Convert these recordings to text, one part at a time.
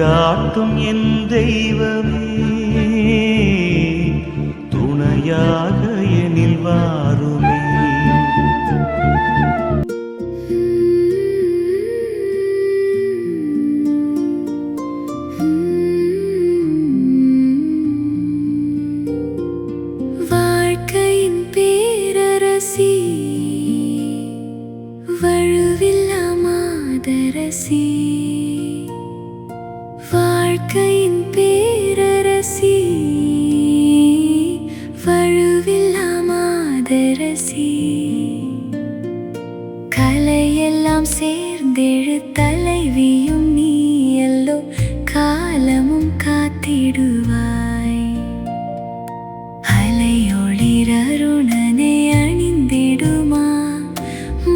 வழிகாட்டும் என் தெய்வமே, துணையாக எனில் வாருமே. வாழ்க்கையின் பேரரசி, வழுவில்லா மாதரசி, வாழ்க்கையின் பேரரசி, வழுவில்லா மாதரசி, கலையெல்லாம் சேர்ந்தெழு தலைவியும் நீ எல்லோ, காலமும் காத்திடுவாய். அலையொளிரருணனை அணிந்திடுமா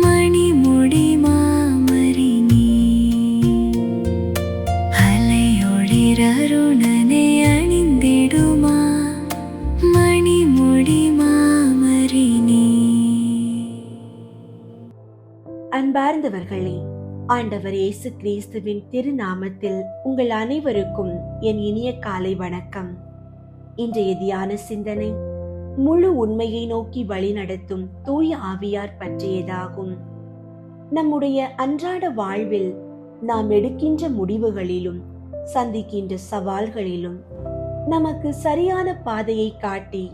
மணிமுடி மாமரி நீ, அலையொளிரருணனை அணிந்திடுமா மணிமுடி மாமரி நீ. அன்பார்ந்தவர்களே, ஆண்டவர் இயேசு கிறிஸ்துவின் திருநாமத்தில் உங்கள் அனைவருக்கும் என் இனிய காலை வணக்கம். இன்றைய தியான சிந்தனை முழு உண்மையை நோக்கி வழிநடத்தும் தூய ஆவியார் பற்றியதாகும். நம்முடைய அன்றாட வாழ்வில் நாம் எடுக்கின்ற முடிவுகளிலும் சந்திக்கின்ற சவால்களிலும் நமக்கு சரியான பாதையை காட்டி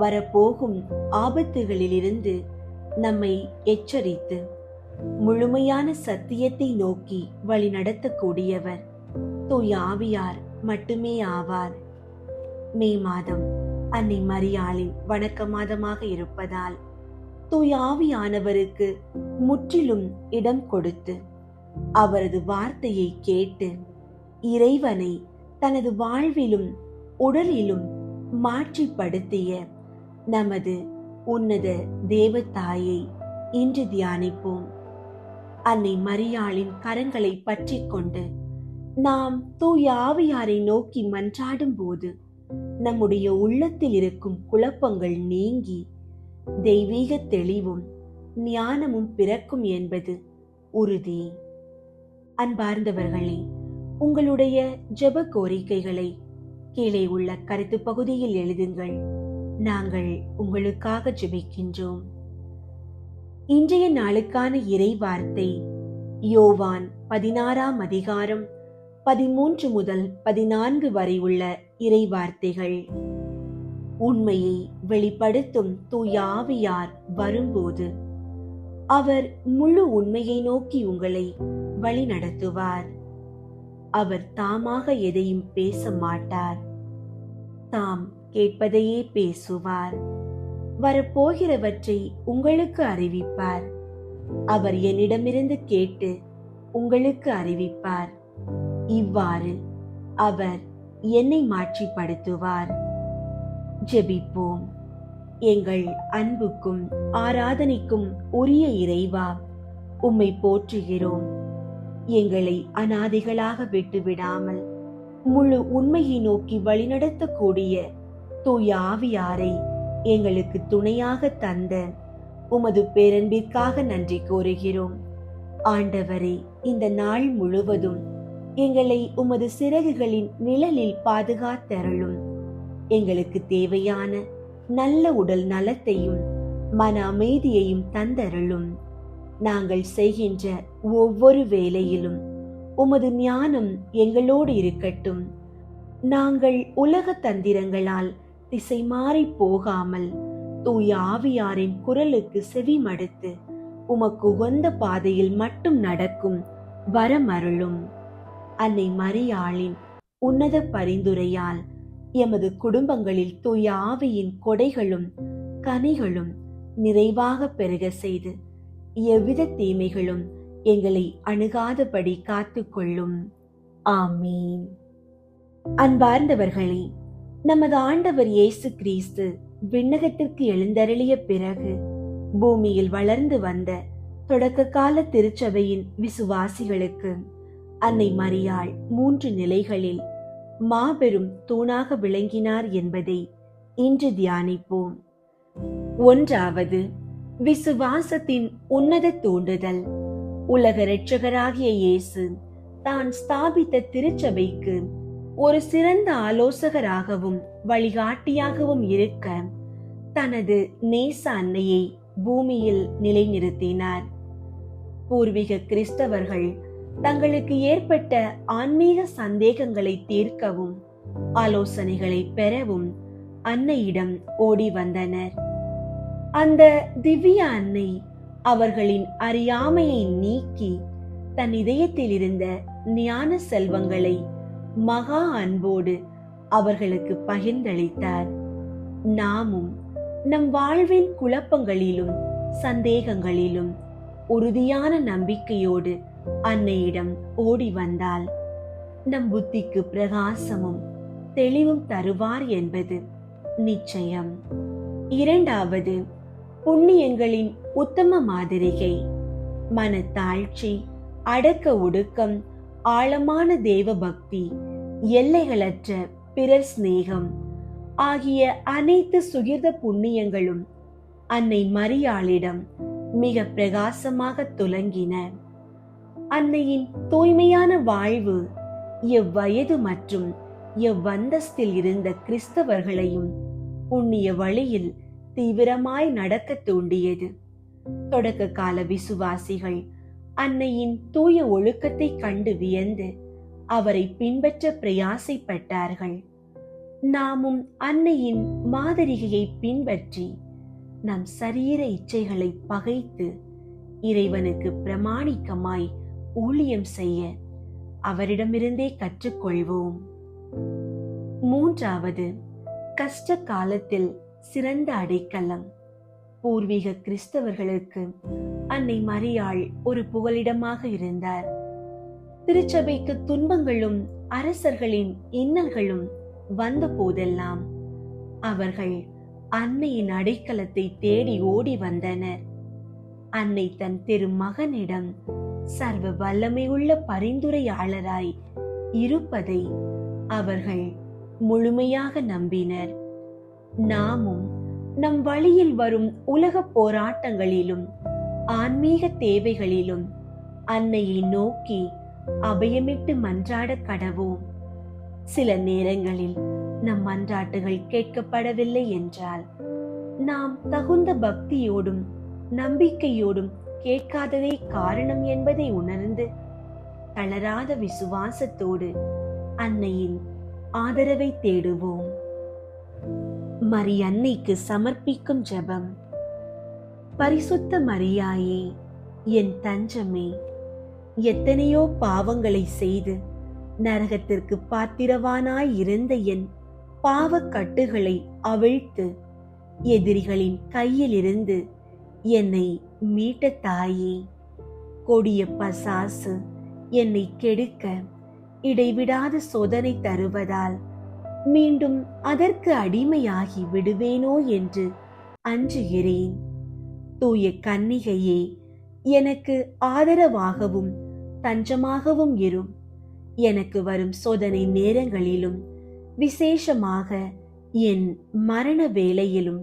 வரப்போகும் ஆபத்துகளிலிருந்து நம்மை எச்சரித்து முழுமையான சத்தியத்தை நோக்கி வழிநடத்தக்கூடியவர் தூய ஆவியார் மட்டுமே ஆவார். மே மாதம் அன்னை மரியாளின் வணக்க மாதமாக இருப்பதால் தூய ஆவியானவருக்கு முற்றிலும் இடம் கொடுத்து அவரது வார்த்தையை கேட்டு இறைவனை தனது வாழ்விலும் உடலிலும் மாற்றிப்படுத்திய நமது உன்னத தேவதாயை இன்று தியானிப்போம். அன்னை மரியாளின் கரங்களை பற்றி கொண்டு நாம் தூய ஆவியாரை நோக்கி மன்றாடும் போது நம்முடைய உள்ளத்தில் இருக்கும் குழப்பங்கள் நீங்கி தெய்வீக தெளிவும் ஞானமும் பிறக்கும் என்பது உறுதி. அன்பார்ந்தவர்களே, உங்களுடைய ஜெப கோரிக்கைகளை கீழே உள்ள கருத்து பகுதியில் எழுதுங்கள். நாங்கள் உங்களுக்காக ஜெபிக்கின்றோம். இன்றைய நாளுக்கான இறை வார்த்தை யோவான் 16ஆம் அதிகாரம் 13 முதல் 14 வரை உள்ள இறை வார்த்தைகள். உண்மையை வெளிப்படுத்தும் தூய ஆவியார் வரும்போது அவர் முழு உண்மையை நோக்கி உங்களை வழி நடத்துவார். அவர் தாமாக எதையும் பேச மாட்டார், தாம் கேட்பதையே பேசுவார். வரப்போகிறவற்றை உங்களுக்கு அறிவிப்பார். அவர் என்னிடமிருந்து கேட்டு உங்களுக்கு அறிவிப்பார். இவ்வாறு அவர் என்னை மாற்றிப்படுத்துவார். ஜெபிப்போம். எங்கள் அன்புக்கும் ஆராதனைக்கும் உரிய இறைவா, உம்மை போற்றுகிறோம். எங்களை அநாதைகளாக விட்டுவிடாமல் முழு உண்மையை நோக்கி வழிநடத்தக்கூடிய தூய ஆவியாரை எங்களுக்கு துணையாக தந்த உமது பேரன்பிற்காக நன்றி கூறுகிறோம். ஆண்டவரே, இந்த நாள் முழுவதும் எங்களை உமது சிறகுகளின் நிழலில் பாதுகாத்தருளும். எங்களுக்கு தேவையான நல்ல உடல் நலத்தையும் மன அமைதியையும் தந்தருளும். நாங்கள் செய்கின்ற ஒவ்வொரு வேலையிலும் உமது ஞானம் எங்களோடு இருக்கட்டும். நாங்கள் உலக தந்திரங்களால் திசை மாறி போகாமல் தூய ஆவியாரின் குரலுக்கு செவி மடுத்து உமக்கு உகந்த பாதையில் மட்டும் நடக்கும் வரமருளும். அன்னை மரியாளின் உன்னத பரிந்துரையால் எமது குடும்பங்களில் தூய ஆவியின் கொடைகளும் கனிகளும் நிறைவாக பெருக செய்து எவ்வித தீமைகளும் எங்களை அணுகாதபடி காத்துக்கொள்ளும். ஆமீன். அன்பார்ந்தவர்களே, நமது ஆண்டவர் இயேசு கிறிஸ்து விண்ணகத்திற்கு எழுந்தருளிய பிறகு பூமியில் வளர்ந்து வந்த தொடக்க கால திருச்சபையின் விசுவாசிகளுக்கு அன்னை மரியாள் 3 நிலைகளில் மாபெரும் தூணாக விளங்கினார் என்பதை இன்று தியானிப்போம். 1வது, விசுவாசத்தின் உன்னத தூண்டுதல். உலக இரட்சகராகிய இயேசு தான் ஸ்தாபித்த திருச்சபைக்கு ஒரு சிறந்த ஆலோசகராகவும் வழிகாட்டியாகவும் இருக்க தனது நேச அன்னையை பூமியில் நிலைநிறுத்தினார். பூர்வீக கிறிஸ்தவர்கள் தங்களுக்கு ஏற்பட்ட ஆன்மீக சந்தேகங்களை தீர்க்கவும் ஆலோசனைகளை பெறவும் அன்னையிடம் ஓடி வந்தனர். அந்த திவ்ய அன்னை அவர்களின் அறியாமையை நீக்கி தன் இதயத்தில் இருந்த ஞான செல்வங்களை மகா அன்போடு அவர்களுக்கு பகிர்ந்தளித்தார். நாமும் நம் வாழ்வின் குழப்பங்களிலும் சந்தேகங்களிலும் உறுதியான நம்பிக்கையோடு அன்னையிடம் ஓடி வந்தால் நம் புத்திக்கு பிரகாசமும் தெளிவும் தருவார் என்பது நிச்சயம். இரண்டாவது, புண்ணியங்களின் உத்தம மாதிரிகை. மனத்தாழ்ச்சி, அடக்க ஒடுக்கம், ஆழமான தேவ பக்தி, எல்லைகளற்ற பிறர் சிநேகம் ஆகிய அனைத்து சுகிர்த புண்ணியங்களும் அன்னை மரியாளிடம் மிக பிரகாசமாக துலங்கின. அன்னையின் தூய்மையான வாழ்வு எவ்வயது மற்றும் எவ்வந்தஸ்தில் இருந்த கிறிஸ்தவர்களையும் புண்ணிய வழியில் தீவிரமாய் நடக்க தூண்டியது. தொடக்க கால விசுவாசிகள் அன்னையின் தூய ஒழுக்கத்தை கண்டு வியந்து அவரை பின்பற்ற பிரயாசைப்பட்டார்கள். நாமும் அன்னையின் மாதிரிகையை பின்பற்றி நம் சரீர இச்சைகளை பகைத்து இறைவனுக்கு பிரமாணிக்கமாய் ஊழியம் செய்ய அவரிடமிருந்தே கற்றுக்கொள்வோம். மூன்றாவது, கஷ்ட காலத்தில் சிறந்த அடைக்கலம். பூர்வீக கிறிஸ்தவர்களுக்கு அன்னை மரியாள் ஒரு புகலிடமாக இருந்தார். திருச்சபைக்கு துன்பங்களும் அரசர்களின் இன்னல்களும் வந்த போதெல்லாம் அவர்கள் அன்னையின் அடைக்கலத்தை தேடி ஓடி வந்தனர். அன்னை தன் திருமகனிடம் சர்வ வல்லமை உள்ள பரிந்துரையாளராய் இருப்பதை அவர்கள் முழுமையாக நம்பினர். நாமும் நம் வழியில் வரும் உலக போராட்டங்களிலும் ஆன்மீக தேவைகளிலும் அன்னையை நோக்கி அபயமிட்டு மன்றாட கடவோம். சில நேரங்களில் நம் மன்றாட்டுகள் கேட்கப்படவில்லை என்றால் நாம் தகுந்த பக்தியோடும் நம்பிக்கையோடும் கேட்காததே காரணம் என்பதை உணர்ந்து தளராத விசுவாசத்தோடு அன்னையின் ஆதரவை தேடுவோம். மரி அன்னைக்கு சமர்ப்பிக்கும் ஜெபம். பரிசுத்த மரியாயே, என் தஞ்சமே, எத்தனையோ பாவங்களை செய்து நரகத்திற்கு பாத்திரவானாய் இருந்த என் பாவக்கட்டுகளை அவிழ்த்து எதிரிகளின் கையில் இருந்து என்னை மீட்ட தாயே, கொடிய பசாசு என்னை கெடுக்க இடைவிடாத சோதனை தருவதால் மீண்டும் அதற்கு அடிமையாகி விடுவேனோ என்று அஞ்சுகிறேன். தூய கன்னிகையே, எனக்கு ஆதரவாகவும் தஞ்சமாகவும் இரும். எனக்கு வரும் சோதனை நேரங்களிலும் விசேஷமாக என் மரண வேளையிலும்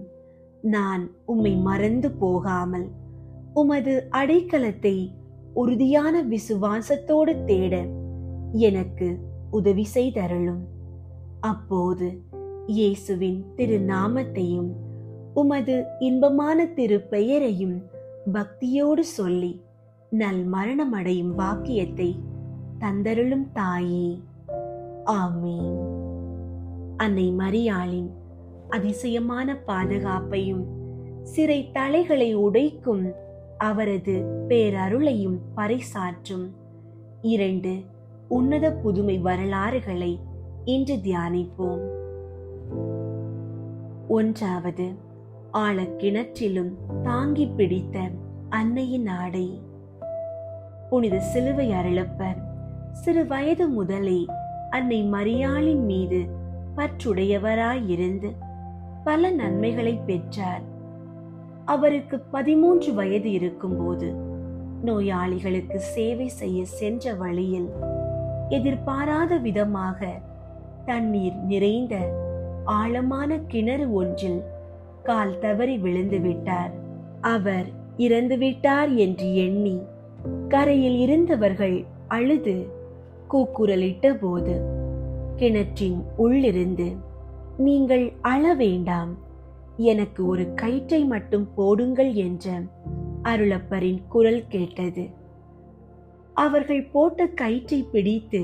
நான் உம்மை மறந்து போகாமல் உமது அடைக்கலத்தை உறுதியான விசுவாசத்தோடு தேட எனக்கு உதவி செய்தருளும். அப்போது இயேசுவின் திருநாமத்தையும் உமது இன்பமான திரு பெயரையும் பக்தியோடு சொல்லி நல் மரணமடையும் பாக்கியத்தை தந்தருளும் தாயே. ஆமீன். அன்னை மரியாளின் அதிசயமான பாதுகாப்பையும் சிறை தலைகளை உடைக்கும் அவரது பேரருளையும் பறைசாற்றும் 2 உன்னத புதுமை வரலாறுகளை இன்று தியானிப்போம். 1. ஆழக்கிணற்றிலும் தாங்கி பிடித்த அன்னையின் ஆடை. புனித சிலுவை அருளப்பர் சிறு வயது முதலே அன்னை மரியாளின் மீது பற்றுடையவராயிருந்து பல நன்மைகளை பெற்றார். அவருக்கு 13 வயது இருக்கும்போது நோயாளிகளுக்கு சேவை செய்ய சென்ற வழியில் எதிர்பாராத விதமாக தண்ணீர் நிறைந்த ஆழமான கிணறு ஒன்றில் கால் தவறி விழுந்து விட்டார். அவர் இறந்து விட்டார் என்று எண்ணி கரையில் இருந்தவர்கள் அழுது கூக்குரலிட்ட போது கிணற்றின் உள்ளிருந்து, நீங்கள் அழ வேண்டாம், எனக்கு ஒரு கயிற்றை மட்டும் போடுங்கள் என்ற அருளப்பரின் குரல் கேட்டது. அவர்கள் போட்ட கயிற்றை பிடித்து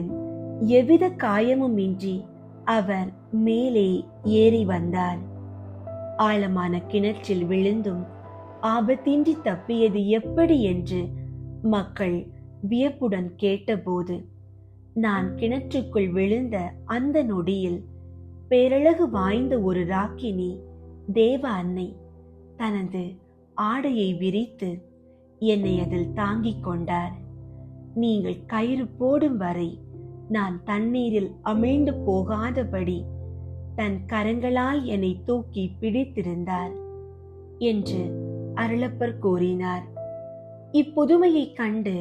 எவ்வித காயமுமின்றி அவர் மேலே ஏறி வந்தார். ஆழமான கிணற்றில் விழுந்தும் ஆபத்தின்றி தப்பியது எப்படி என்று மக்கள் வியப்புடன் கேட்டபோது, நான் கிணற்றுக்குள் விழுந்த அந்த நொடியில் பேரழகு வாய்ந்த ஒரு ராக்கினி தேவ அன்னை தனது ஆடையை விரித்து என்னை அதில் தாங்கிக் கொண்டார். நீங்கள் கயிறு போடும் வரை நான் தண்ணீரில் அமிழ்ந்து போகாதபடி தன் கரங்களால் என்னை தூக்கி பிடித்திருந்தார் என்று அருளப்பர் கூறினார். இப்புதுமையை கண்டு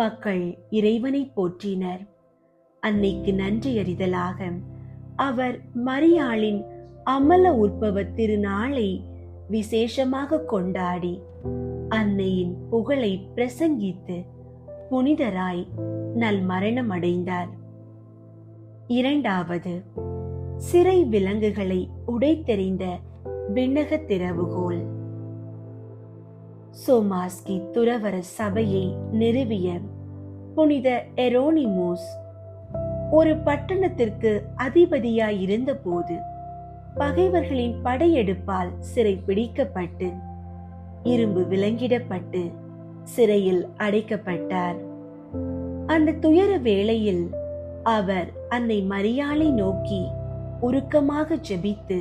மக்கள் இறைவனை போற்றினர். அன்னைக்கு நன்றியறிதலாக அவர் மரியாளின் அமல உற்பவ திருநாளை விசேஷமாக கொண்டாடி அன்னையின் புகழை பிரசங்கித்து புனிதராய் நல் மரணம் அடைந்தார். இரண்டாவது, சிறை விலங்குகளை உடைத்தெறிந்த விண்ணக திறவுகோல். சோமாஸ்கி துறவர சபையை நிறுவிய புனித எரோனிமோஸ் ஒரு பட்டணத்திற்கு அதிபதியாய் இருந்தபோது பகைவர்களின் படையெடுப்பால் சிறை பிடிக்கப்பட்டு இரும்பு விலங்கிடப்பட்டு சிறையில் அடைக்கப்பட்டார். அந்த துயர வேளையில் அவர் அன்னை மரியாளை நோக்கி உருக்கமாக ஜெபித்து,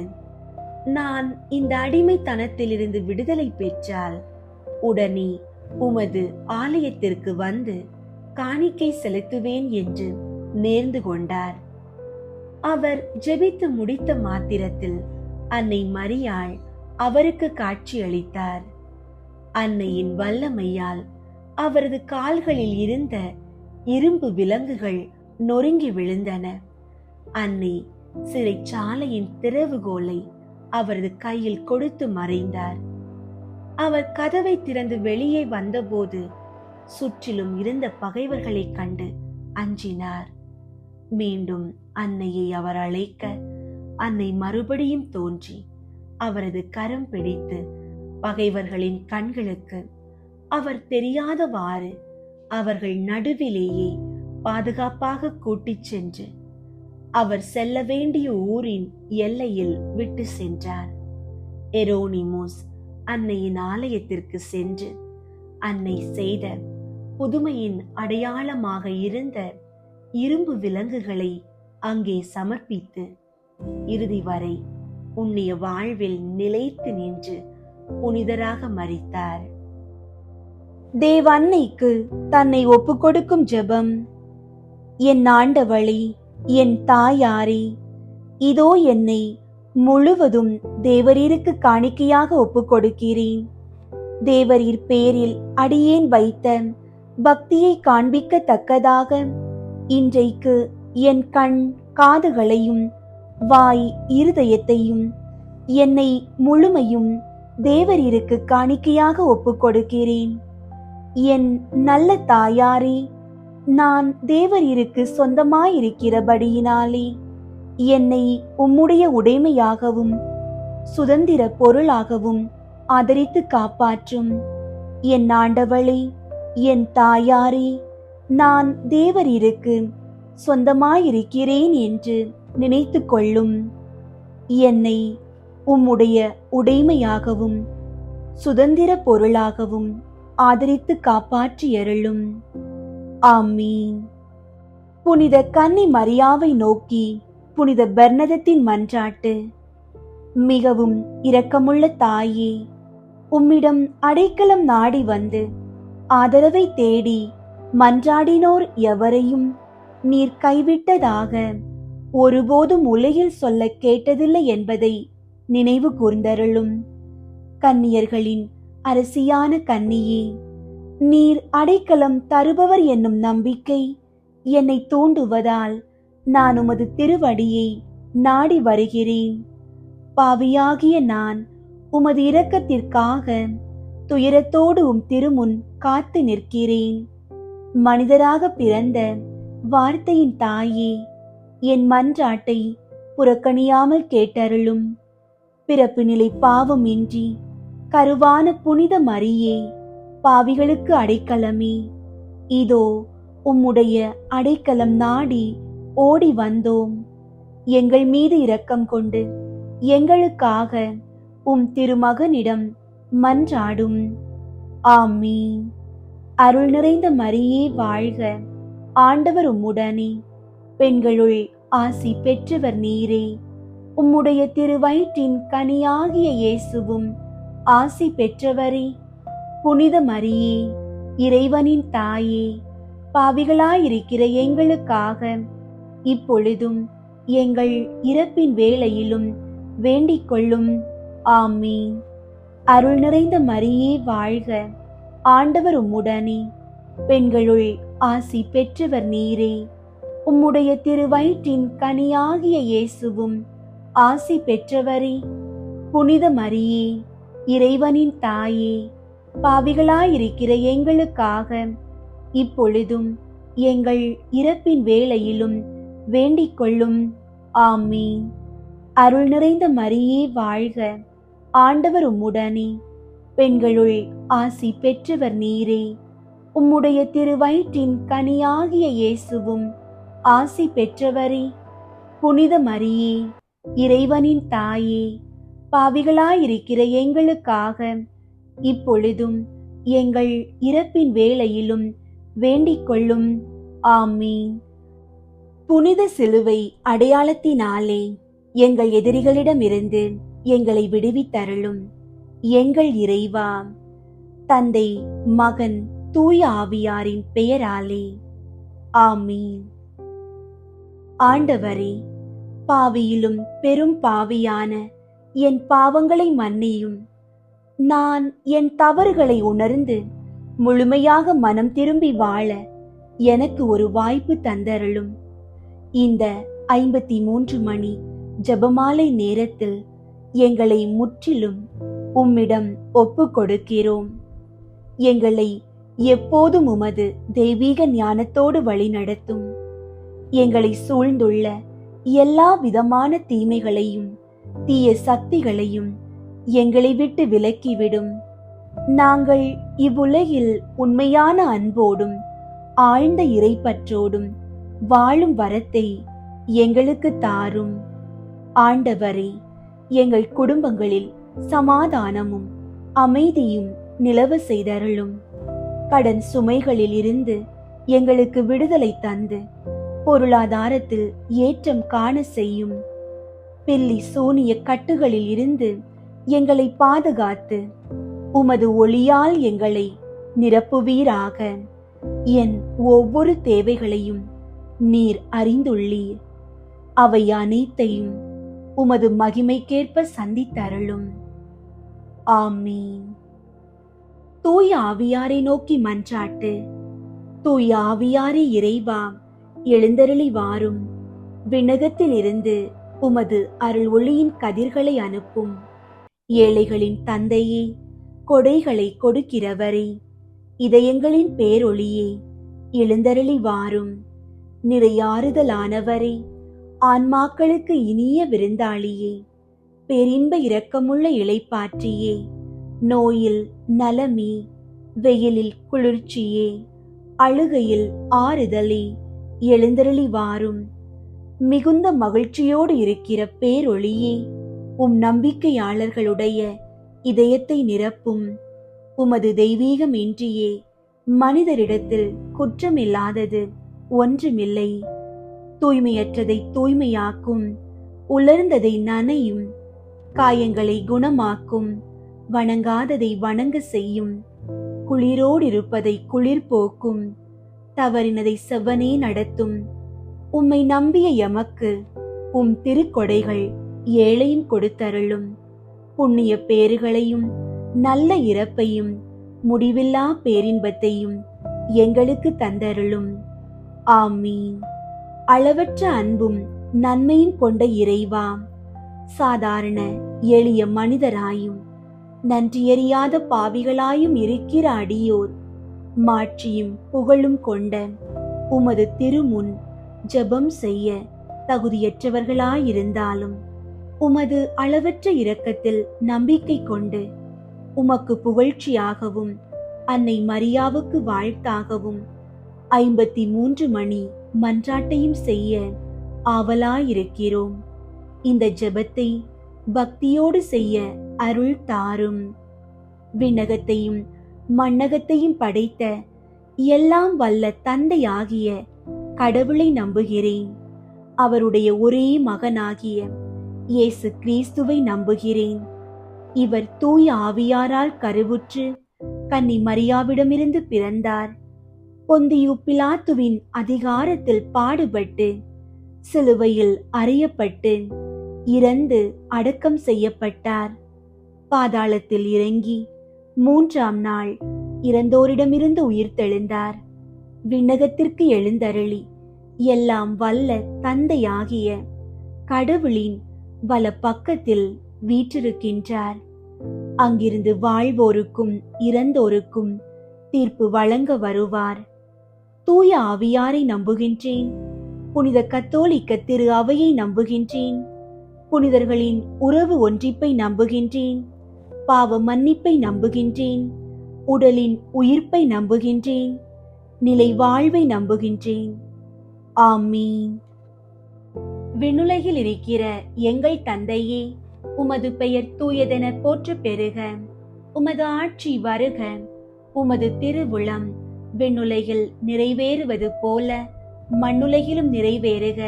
நான் இந்த அடிமைத்தனத்திலிருந்து விடுதலை பெற்றால் உடனே உமது ஆலயத்திற்கு வந்து காணிக்கை செலுத்துவேன் என்று நேர்ந்து கொண்டார். அவர் ஜெபித்து முடித்த மாத்திரத்தில் அன்னை மரியாள் அவருக்கு காட்சியளித்தார். அன்னையின் வல்லமையால் அவரது கால்களில் இருந்த இரும்பு விலங்குகள் நொறுங்கி விழுந்தன. அன்னை சிறைச்சாலையின் திறவுகோலை அவரது கையில் கொடுத்து மறைந்தார். அவர் கதவை திறந்து வெளியே வந்தபோது சுற்றிலும் இருந்த பகைவர்களை கண்டு அஞ்சினார். மீண்டும் அன்னையை அவர் அழைக்க அன்னை மறுபடியும் தோன்றி அவரது கரம் பிடித்து பகைவர்களின் கண்களுக்கு அவர் தெரியாதவாறு அவர்கள் நடுவிலேயே பாதுகாப்பாக கூட்டிச் சென்று அவர் செல்ல வேண்டிய ஊரின் எல்லையில் விட்டு சென்றார். எரோனிமோஸ் அன்னையின் ஆலயத்திற்கு சென்று அன்னை செய்த புதுமையின் அடையாளமாக இருந்த இரும்பு விலங்குகளை அங்கே சமர்ப்பித்து இறுதி வரை உன்னிய வாழ்வில் நிலைத்து நின்று புனிதராக மரித்தார். தேவ அன்னைக்கு தன்னை ஒப்பு கொடுக்கும் ஜெபம். என் ஆண்டவளே, என் தாயாரே, இதோ என்னை முழுவதும் தேவரீருக்கு காணிக்கையாக ஒப்புக் கொடுக்கிறேன். தேவரீர் பேரில் அடியேன் வைத்த பக்தியை காண்பிக்கத்தக்கதாக இன்றைக்கு என் கண் காதுகளையும் வாய் இருதயத்தையும் என்னை முழுமையும் தேவரீருக்கு காணிக்கையாக ஒப்புக் கொடுக்கிறேன். என் நல்ல தாயாரே, நான் தேவரீருக்கு சொந்தமாயிருக்கிறபடியினாலே என்னை உம்முடைய உடைமையாகவும் சுதந்திர பொருளாகவும் ஆதரித்து காப்பாற்றும். என் ஆண்டவளே, என் தாயாரே, நான் தேவரீருக்கு சொந்தமாயிருக்கிறேன் என்று நினைத்து கொள்ளும். என்னை உம்முடைய உடைமையாகவும் சுதந்திர பொருளாகவும் ஆதரித்து காப்பாற்றியருளும். ஆமீன். புனித கன்னி மரியாவை நோக்கி புனித பெர்னதத்தின் மன்றாட்டு. மிகவும் இரக்கமுள்ள தாயே, உம்மிடம் அடைக்கலம் நாடி வந்து ஆதரவை தேடி மன்றாடினோர் எவரையும் நீர் கைவிட்டதாக ஒருபோதும் உலகில் சொல்ல கேட்டதில்லை என்பதை நினைவு கூர்ந்தருளும். கன்னியர்களின் அரசியான கன்னியே, நீர் அடைக்கலம் தருபவர் என்னும் நம்பிக்கை என்னை தூண்டுவதால் நான் உமது திருவடியை நாடி வருகிறேன். பாவியாகிய நான் உமது இரக்கத்திற்காக துயரத்தோடு திருமுன் காத்து நிற்கிறேன். மனிதராக பிறந்த வார்த்தையின் தாயே, என் மன்றாட்டை புறக்கணியாமல் கேட்டருளும். பிறப்பு நிலை பாவம் இன்றி கருவான புனித மரியே, பாவிகளுக்கு அடைக்கலமே, இதோ உம்முடைய அடைக்கலம் நாடி ஓடி வந்தோம். எங்கள் மீது இரக்கம் கொண்டு எங்களுக்காக உம் திருமகனிடம் மன்றாடும். ஆமீன். அருள் நிறைந்த மரியே வாழ்க, ஆண்டவர் உம்முடனே, பெண்களுள் ஆசி பெற்றவர் நீரே. உம்முடைய திருவயிற்றின் கனியாகிய இயேசுவும் ஆசி பெற்றவரே. புனித மரியே, இறைவனின் தாயே, பாவிகளாயிருக்கிற எங்களுக்காக இப்பொழுதும் எங்கள் இறப்பின் வேளையிலும் வேண்டிக் கொள்ளும். ஆமீன். அருள் நிறைந்த மரியே வாழ்க, ஆண்டவர் உம்முடனே, பெண்களுள் ஆசி பெற்றவர் நீரே. உம்முடைய திருவயிற்றின் கனியாகிய இயேசுவும் ஆசி பெற்றவரே. புனித மரியே, இறைவனின் தாயே, பாவிகளாயிருக்கிற எங்களுக்காக இப்பொழுதும் எங்கள் இறப்பின் வேளையிலும் வேண்டிக் கொள்ளும். ஆமீன். அருள் நிறைந்த மரியே வாழ்க, ஆண்டவர் உம்முடனே, பெண்களுள் ஆசி பெற்றவர் நீரே. உம்முடைய திருவயிற்றின் கனியாகிய இயேசுவும் ஆசி பெற்றவரே. புனித மரியே, இறைவனின் தாயே, பாவிகளாயிருக்கிற எங்களுக்காக இப்பொழுதும் எங்கள் இறப்பின் வேளையிலும் வேண்டிக் கொள்ளும். ஆமீன். புனித சிலுவை அடையாளத்தினாலே எங்கள் எதிரிகளிடமிருந்து எங்களை விடுவித்தருளும். எங்கள் இறைவா, தந்தை, மகன், தூய ஆவியாரின் பெயராலே. ஆமீன். ஆண்டவரே, பாவியிலும் பெரும் பாவியான என் பாவங்களை மன்னியும். நான் என் தவறுகளை உணர்ந்து முழுமையாக மனம் திரும்பி வாழ எனக்கு ஒரு வாய்ப்பு தந்தருளும். இந்த 53 மணி ஜெபமாலை நேரத்தில் எங்களை முற்றிலும் உம்மிடம் ஒப்பு கொடுக்கிறோம். எங்களை எப்போதும் உமது தெய்வீக ஞானத்தோடு வழி நடத்தும். எங்களை சூழ்ந்துள்ள எல்லா விதமான தீமைகளையும் தீய சக்திகளையும் எங்களை விட்டு விலக்கிவிடும். நாங்கள் இவ்வுலகில் உண்மையான அன்போடும் ஆழ்ந்த இறைப்பற்றோடும் வாழும் வரத்தை எங்களுக்கு தாரும். ஆண்டவரே, எங்கள் குடும்பங்களில் சமாதானமும் அமைதியும் நிலவ செய்தருளும். கடன் சுமைகளில் இருந்து எங்களுக்கு விடுதலை தந்து பொருளாதாரத்தில் ஏற்றம் காண செய்யும். பில்லி சூனிய கட்டுகளில் இருந்து எங்களை பாதுகாத்து உமது ஒளியால் எங்களை நிரப்புவீராக. என் ஒவ்வொரு தேவைகளையும் நீர் அறிந்துள்ளீர். அவை அனைத்தையும் உமது மகிமைக்கேற்ப சந்தித்தருளும். ஆமீன். தூய ஆவியாரை நோக்கி மன்றாட்டு. தூய ஆவியாரே இறைவா, எழுந்தருளி வாரும். விண்ணகத்தில் இருந்து உமது அருள் ஒளியின் கதிர்களை அனுப்பும். ஏழைகளின் தந்தையே, கொடைகளை கொடுக்கிறவரே, இதயங்களின் பேரொளியே, எழுந்தருளி வாரும். நிறையாறுதலானவரே, ஆன்மாக்களுக்கு இனிய விருந்தாளியே, பேரின்ப இரக்கமுள்ள இளைப்பாற்றியே, நோயில் நலமே, வெயிலில் குளிர்ச்சியே, அழுகையில் ஆறுதலே, எழுந்தருளி வாரும். மிகுந்த மகிழ்ச்சியோடு இருக்கிற பேரொளியே, உம் நம்பிக்கையாளர்களுடைய இதயத்தை நிரப்பும். உமது தெய்வீகம் இன்றியே மனிதரிடத்தில் குற்றமில்லாதது ஒன்றுமில்லை. தூய்மையற்றதை தூய்மையாக்கும், உலர்ந்ததை நனையும், காயங்களை குணமாக்கும், வணங்காததை வணங்க செய்யும், குளிரோடு இருப்பதை குளிர் போக்கும், தவறினதை செவ்வனே நடத்தும். உம்மை நம்பிய எமக்கு உம் திருக்கொடைகள் ஏழையும் கொடுத்தருளும். புண்ணிய பேறுகளையும் நல்ல இறப்பையும் முடிவில்லா பேரின்பத்தையும் எங்களுக்கு தந்தருளும். ஆமீன். அளவற்ற அன்பும் நன்மையும் கொண்ட இறைவா, சாதாரண எளிய மனிதராயும் நன்றியறியாத பாவிகளாயும் இருக்கிற அடியோர் மாட்சியும் புகழும் கொண்ட உமது திருமுன் ஜெபம் செய்ய தகுதியற்றவர்களாயிருந்தாலும் உமது அளவற்ற இரக்கத்தில் நம்பிக்கை கொண்டு உமக்கு புகழ்ச்சியாகவும் அன்னை மரியாவுக்கு வாழ்த்தாகவும் 53 மணி மன்றாட்டையும் செய்ய ஆவலாயிருக்கிறோம். இந்த ஜெபத்தை பக்தியோடு செய்ய அருள் தாரும். விண்ணகத்தையும் மண்ணகத்தையும் படைத்த எல்லாம் வல்ல தந்தையாகிய கடவுளை நம்புகிறேன். அவருடைய ஒரே மகனாகிய இயேசு கிறிஸ்துவை நம்புகிறேன். இவர் தூய ஆவியாரால் கருவுற்று கன்னி மரியாவிடமிருந்து பிறந்தார். பொந்தியு பிலாத்துவின் அதிகாரத்தில் பாடுபட்டு சிலுவையில் அறையப்பட்டு இறந்து அடக்கம் செய்யப்பட்டார். பாதாளத்தில் இறங்கி 3ஆம் நாள் இறந்தோரிடமிருந்து உயிர்த்தெழுந்தார். விண்ணகத்திற்கு எழுந்தருளி எல்லாம் வல்ல தந்தையாகிய கடவுளின் வல பக்கத்தில் வீற்றிருக்கின்றார். அங்கிருந்து வாழ்வோருக்கும் இறந்தோருக்கும் தீர்ப்பு வழங்க வருவார். தூய ஆவியாரை நம்புகின்றேன். புனித கத்தோலிக்க திரு அவையை நம்புகின்றேன். புனிதர்களின் உறவு ஒன்றிப்பை நம்புகின்றேன். பாவ மன்னிப்பை நம்புகின்றேன். உடலின் உயிர்ப்பை நம்புகின்றேன். நிலை வாழ்வை நம்புகின்றேன். ஆமீன். விண்ணுலகில் இருக்கிற எங்கள் தந்தையே, உமது பெயர் தூயதென போற்ற பெறுக. உமது ஆட்சி வருக. உமது திருவுளம் விண்ணுலகில் நிறைவேறுவது போல மண்ணுலகிலும் நிறைவேறுக.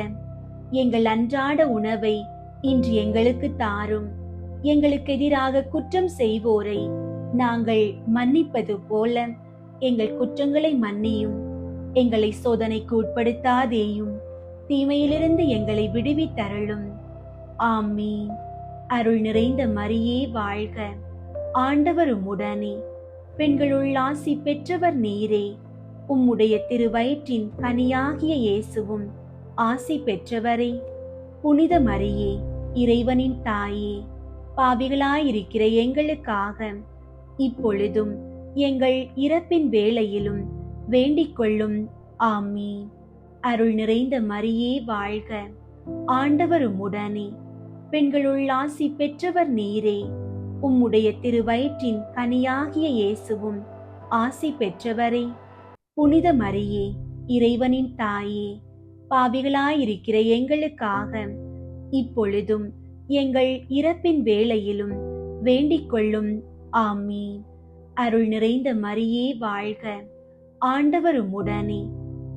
எங்கள் அன்றாட உணவை இன்று எங்களுக்கு தாரும். எங்களுக்கு எதிராக குற்றம் செய்வோரை நாங்கள் மன்னிப்பது போல எங்கள் குற்றங்களை மன்னியும். எங்களை சோதனைக்கு உட்படுத்தாதேயும், தீமையிலிருந்து எங்களை விடுவித்தருளும். ஆமீன். அருள் நிறைந்த மரியே வாழ்க. ஆண்டவர் உம்முடனே. பெண்களுள் ஆசி பெற்றவர் நீரே. உம்முடைய திருவயிற்றின் கனியாகிய இயேசுவும் ஆசி பெற்றவரே. புனித மரியே, இறைவனின் தாயே, பாவிகளாயிருக்கிற எங்களுக்காக இப்பொழுதும் எங்கள் இறப்பின் வேளையிலும் வேண்டிக் கொள்ளும். ஆமீன். அருள் நிறைந்த மரியே வாழ்க. ஆண்டவர் உம்முடனே. பெண்களுள் ஆசி பெற்றவர் நீரே. உம்முடைய திருவயிற்றின் கனியாகிய இயேசுவும் ஆசி பெற்றவரே. புனித மரியே, இறைவனின் தாயே, பாவிகளாயிருக்கிற எங்களுக்காக இப்பொழுதும் எங்கள் இறப்பின் வேளையிலும் வேண்டிக் கொள்ளும். ஆமீன். அருள் நிறைந்த மரியே வாழ்க. ஆண்டவர் உம்முடனே.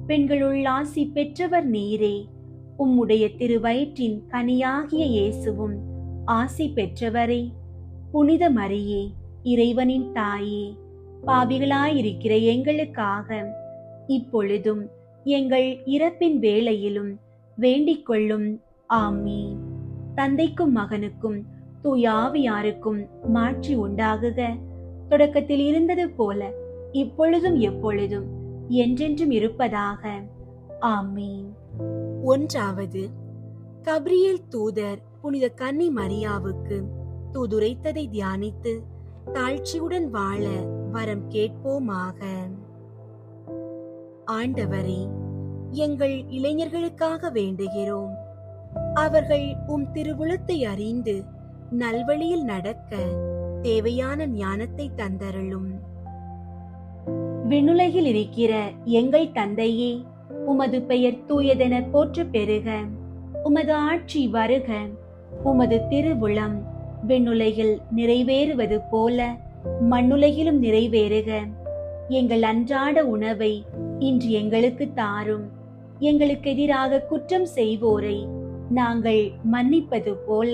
பெண்களுள் ஆசி பெற்றவர் நீரே. உம்முடைய திருவயிற்றின் கனியாகிய இயேசுவும் ஆசி பெற்றவரே. புனித மரியே, இறைவனின் தாயே, பாவிகளாயிருக்கிற எங்களுக்காக இப்பொழுதும் எங்கள் இறப்பின் வேளையிலும் வேண்டிக் கொள்ளும். ஆமீன். தந்தைக்கும் மகனுக்கும் தூய ஆவியாருக்கும் மாட்சி உண்டாகுக. தொடக்கத்தில் இருந்தது போல இப்பொழுதும் எப்பொழுதும் என்றென்றும் இருப்பதாக. ஆமீன். 1. கபிரியேல் தூதர் புனித கன்னி மரியாவுக்கு தூதுரைத்ததை தியானித்து தாழ்ச்சியுடன் வாழ வரம் கேட்போமாக. ஆண்டவரே, எங்கள் இளைஞர்களுக்காக வேண்டுகிறோம். அவர்கள் உம் திருவுளத்தை அறிந்து நல்வழியில் நடக்க தேவையான ஞானத்தை தந்தருளும். விண்ணுலகில் இருக்கிற எங்கள் தந்தையே, உமது பெயர் தூயதென போற்ற பெறுக. உமது ஆட்சி வருக. உமது திருவுளம் விண்ணுலகில் நிறைவேறுவது போல மண்ணுலகிலும் நிறைவேறுக. எங்கள் அன்றாட உணவை இன்று எங்களுக்கு தாரும். எங்களுக்கு எதிராக குற்றம் செய்வோரை நாங்கள் மன்னிப்பது போல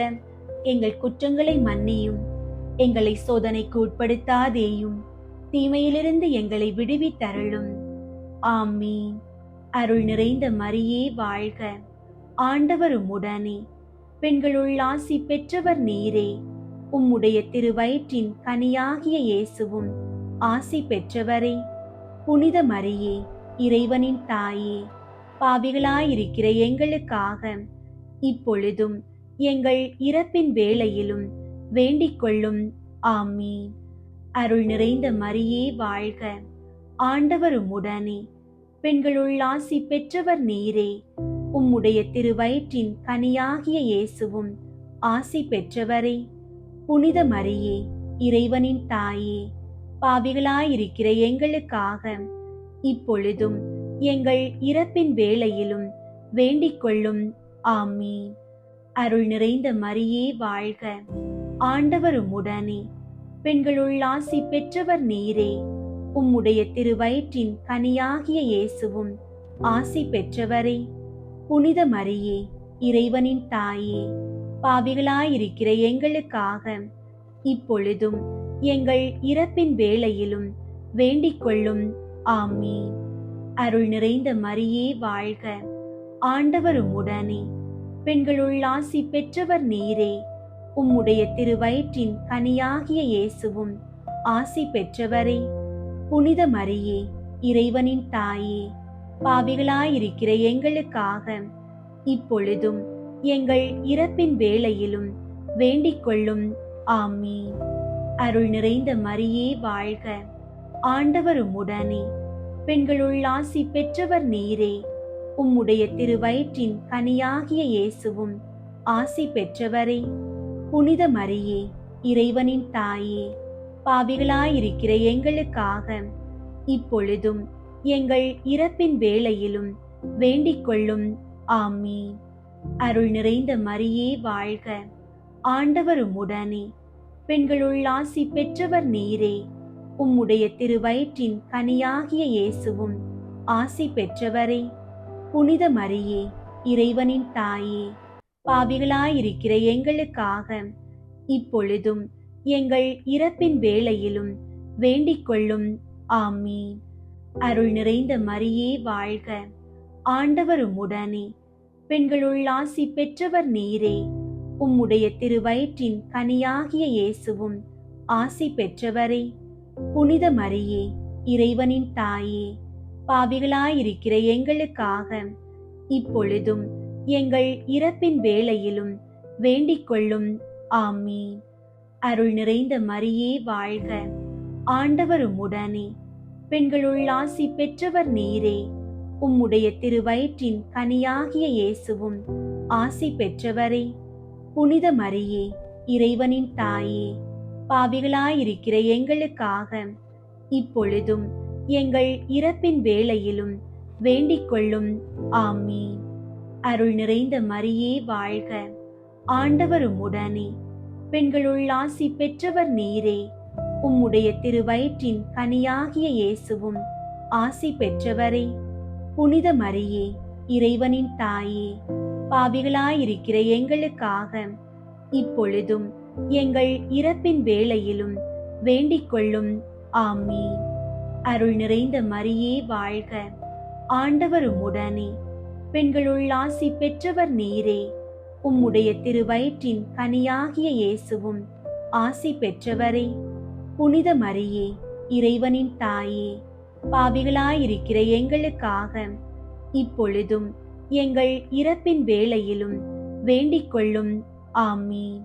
எங்கள் குற்றங்களை மன்னியும். எங்களை சோதனைக்கு உட்படுத்தாதேயும், தீமையிலிருந்து எங்களை விடுவித்தருளும். ஆமீன். அருள் நிறைந்த மரியே வாழ்க. ஆண்டவர் உம்முடனே. பெண்களுள் ஆசி பெற்றவர் நீரே. உம்முடைய திருவயிற்றின் கனியாகிய இயேசுவும் ஆசி பெற்றவரே. புனித மரியே, இறைவனின் தாயே, பாவிகளாயிருக்கிற எங்களுக்காக இப்பொழுதும் எங்கள் இறப்பின் வேளையிலும் வேண்டிக் கொள்ளும். ஆமீன். அருள் நிறைந்த மரியே வாழ்க. ஆண்டவர் உம்முடனே. பெண்களுள் ஆசி பெற்றவர் நீரே. உம்முடைய திருவயிற்றின் கனியாகிய இயேசுவும் ஆசி பெற்றவரே. புனித மரியே, இறைவனின் தாயே, பாவிகளாயிருக்கிற எங்களுக்காக இப்பொழுதும் எங்கள் இறப்பின் வேளையிலும் வேண்டிக் கொள்ளும். ஆமீன். அருள் நிறைந்த மரியே வாழ்க, ஆண்டவர் உம்முடனே. பெண்களுள் ஆசி பெற்றவர் நீரே. உம்முடைய திருவயிற்றின் கனியாகிய இயேசுவும் ஆசி பெற்றவரே. புனித மரியே, இறைவனின் தாயே, பாவிகளாயிருக்கிற எங்களுக்காக இப்பொழுதும் எங்கள் இறப்பின் வேளையிலும் வேண்டிக் கொள்ளும். ஆமீன். அருள் நிறைந்த மரியே வாழ்க, ஆண்டவர் உம்முடனே. பெண்களுள் ஆசி பெற்றவர் நீரே. உம்முடைய திருவயிற்றின் கனியாகிய இயேசுவும் ஆசி பெற்றவரே. புனித மரியே, இறைவனின் தாயே, பாவிகளாயிருக்கிற எங்களுக்காக இப்பொழுதும் எங்கள் இறப்பின் வேளையிலும் வேண்டிக் கொள்ளும். ஆமீன். அருள் நிறைந்த மரியே வாழ்க, ஆண்டவர் உம்முடனே. பெண்களுள் ஆசி பெற்றவர் நீரே. உம்முடைய திருவயிற்றின் கனியாகிய இயேசுவும் ஆசி பெற்றவரே. புனித மரியே, இறைவனின் தாயே, பாவிகளாயிருக்கிற எங்களுக்காக இப்பொழுதும் எங்கள் இறப்பின் வேளையிலும் வேண்டிக் கொள்ளும். ஆமீன். அருள் நிறைந்த மரியே வாழ்க, ஆண்டவர் உம்முடனே. பெண்களுள் ஆசி பெற்றவர் நீரே. உம்முடைய திருவயிற்றின் கனியாகிய இயேசுவும் ஆசி பெற்றவரே. புனித மரியே, இறைவனின் தாயே, பாவிகளாயிருக்கிற எங்களுக்காக இப்பொழுதும் எங்கள் இறப்பின் வேளையிலும் வேண்டிக் கொள்ளும். ஆமீன். அருள் நிறைந்த மரியே வாழ்க, ஆண்டவர் உம்முடனே. பெண்களுள் ஆசி பெற்றவர் நீரே. உம்முடைய திருவயிற்றின் கனியாகிய இயேசுவும் ஆசி பெற்றவரே. புனித மரியே, இறைவனின் தாயே, பாவிகளாயிருக்கிற எங்களுக்காக இப்பொழுதும் எங்கள் இறப்பின் வேளையிலும் வேண்டிக் கொள்ளும். ஆமீன். அருள் நிறைந்த மரியே வாழ்க, ஆண்டவர் உம்முடனே. பெண்களுள் ஆசி பெற்றவர் நீரே. உம்முடைய திருவயிற்றின் கனியாகிய இயேசுவும் ஆசி பெற்றவரே. புனித மரியே, இறைவனின் தாயே, பாவிகளாயிருக்கிற எங்களுக்காக இப்பொழுதும் எங்கள் இறப்பின் வேளையிலும் வேண்டிக் கொள்ளும். ஆமீன். அருள் நிறைந்த மரியே வாழ்க, ஆண்டவர் உம்முடனே. பெண்களுள் ஆசி பெற்றவர் நீரே. உம்முடைய திருவயிற்றின் கனியாகிய இயேசுவும் ஆசி பெற்றவரே. புனித மரியே, இறைவனின் தாயே, பாவிகளாயிருக்கிற எங்களுக்காக இப்பொழுதும் எங்கள் இறப்பின் வேளையிலும் வேண்டிக் கொள்ளும். ஆமீன். அருள் நிறைந்த மரியே வாழ்க, ஆண்டவர் உம்முடனே. பெண்களுள் ஆசி பெற்றவர் நீரே. உம்முடைய திருவயிற்றின் கனியாகிய இயேசுவும் ஆசி பெற்றவரே. புனித மரியே, இறைவனின் தாயே, பாவிகளாயிருக்கிற எங்களுக்காக இப்பொழுதும் எங்கள் இறப்பின் வேளையிலும் வேண்டிக் கொள்ளும். ஆமீன்.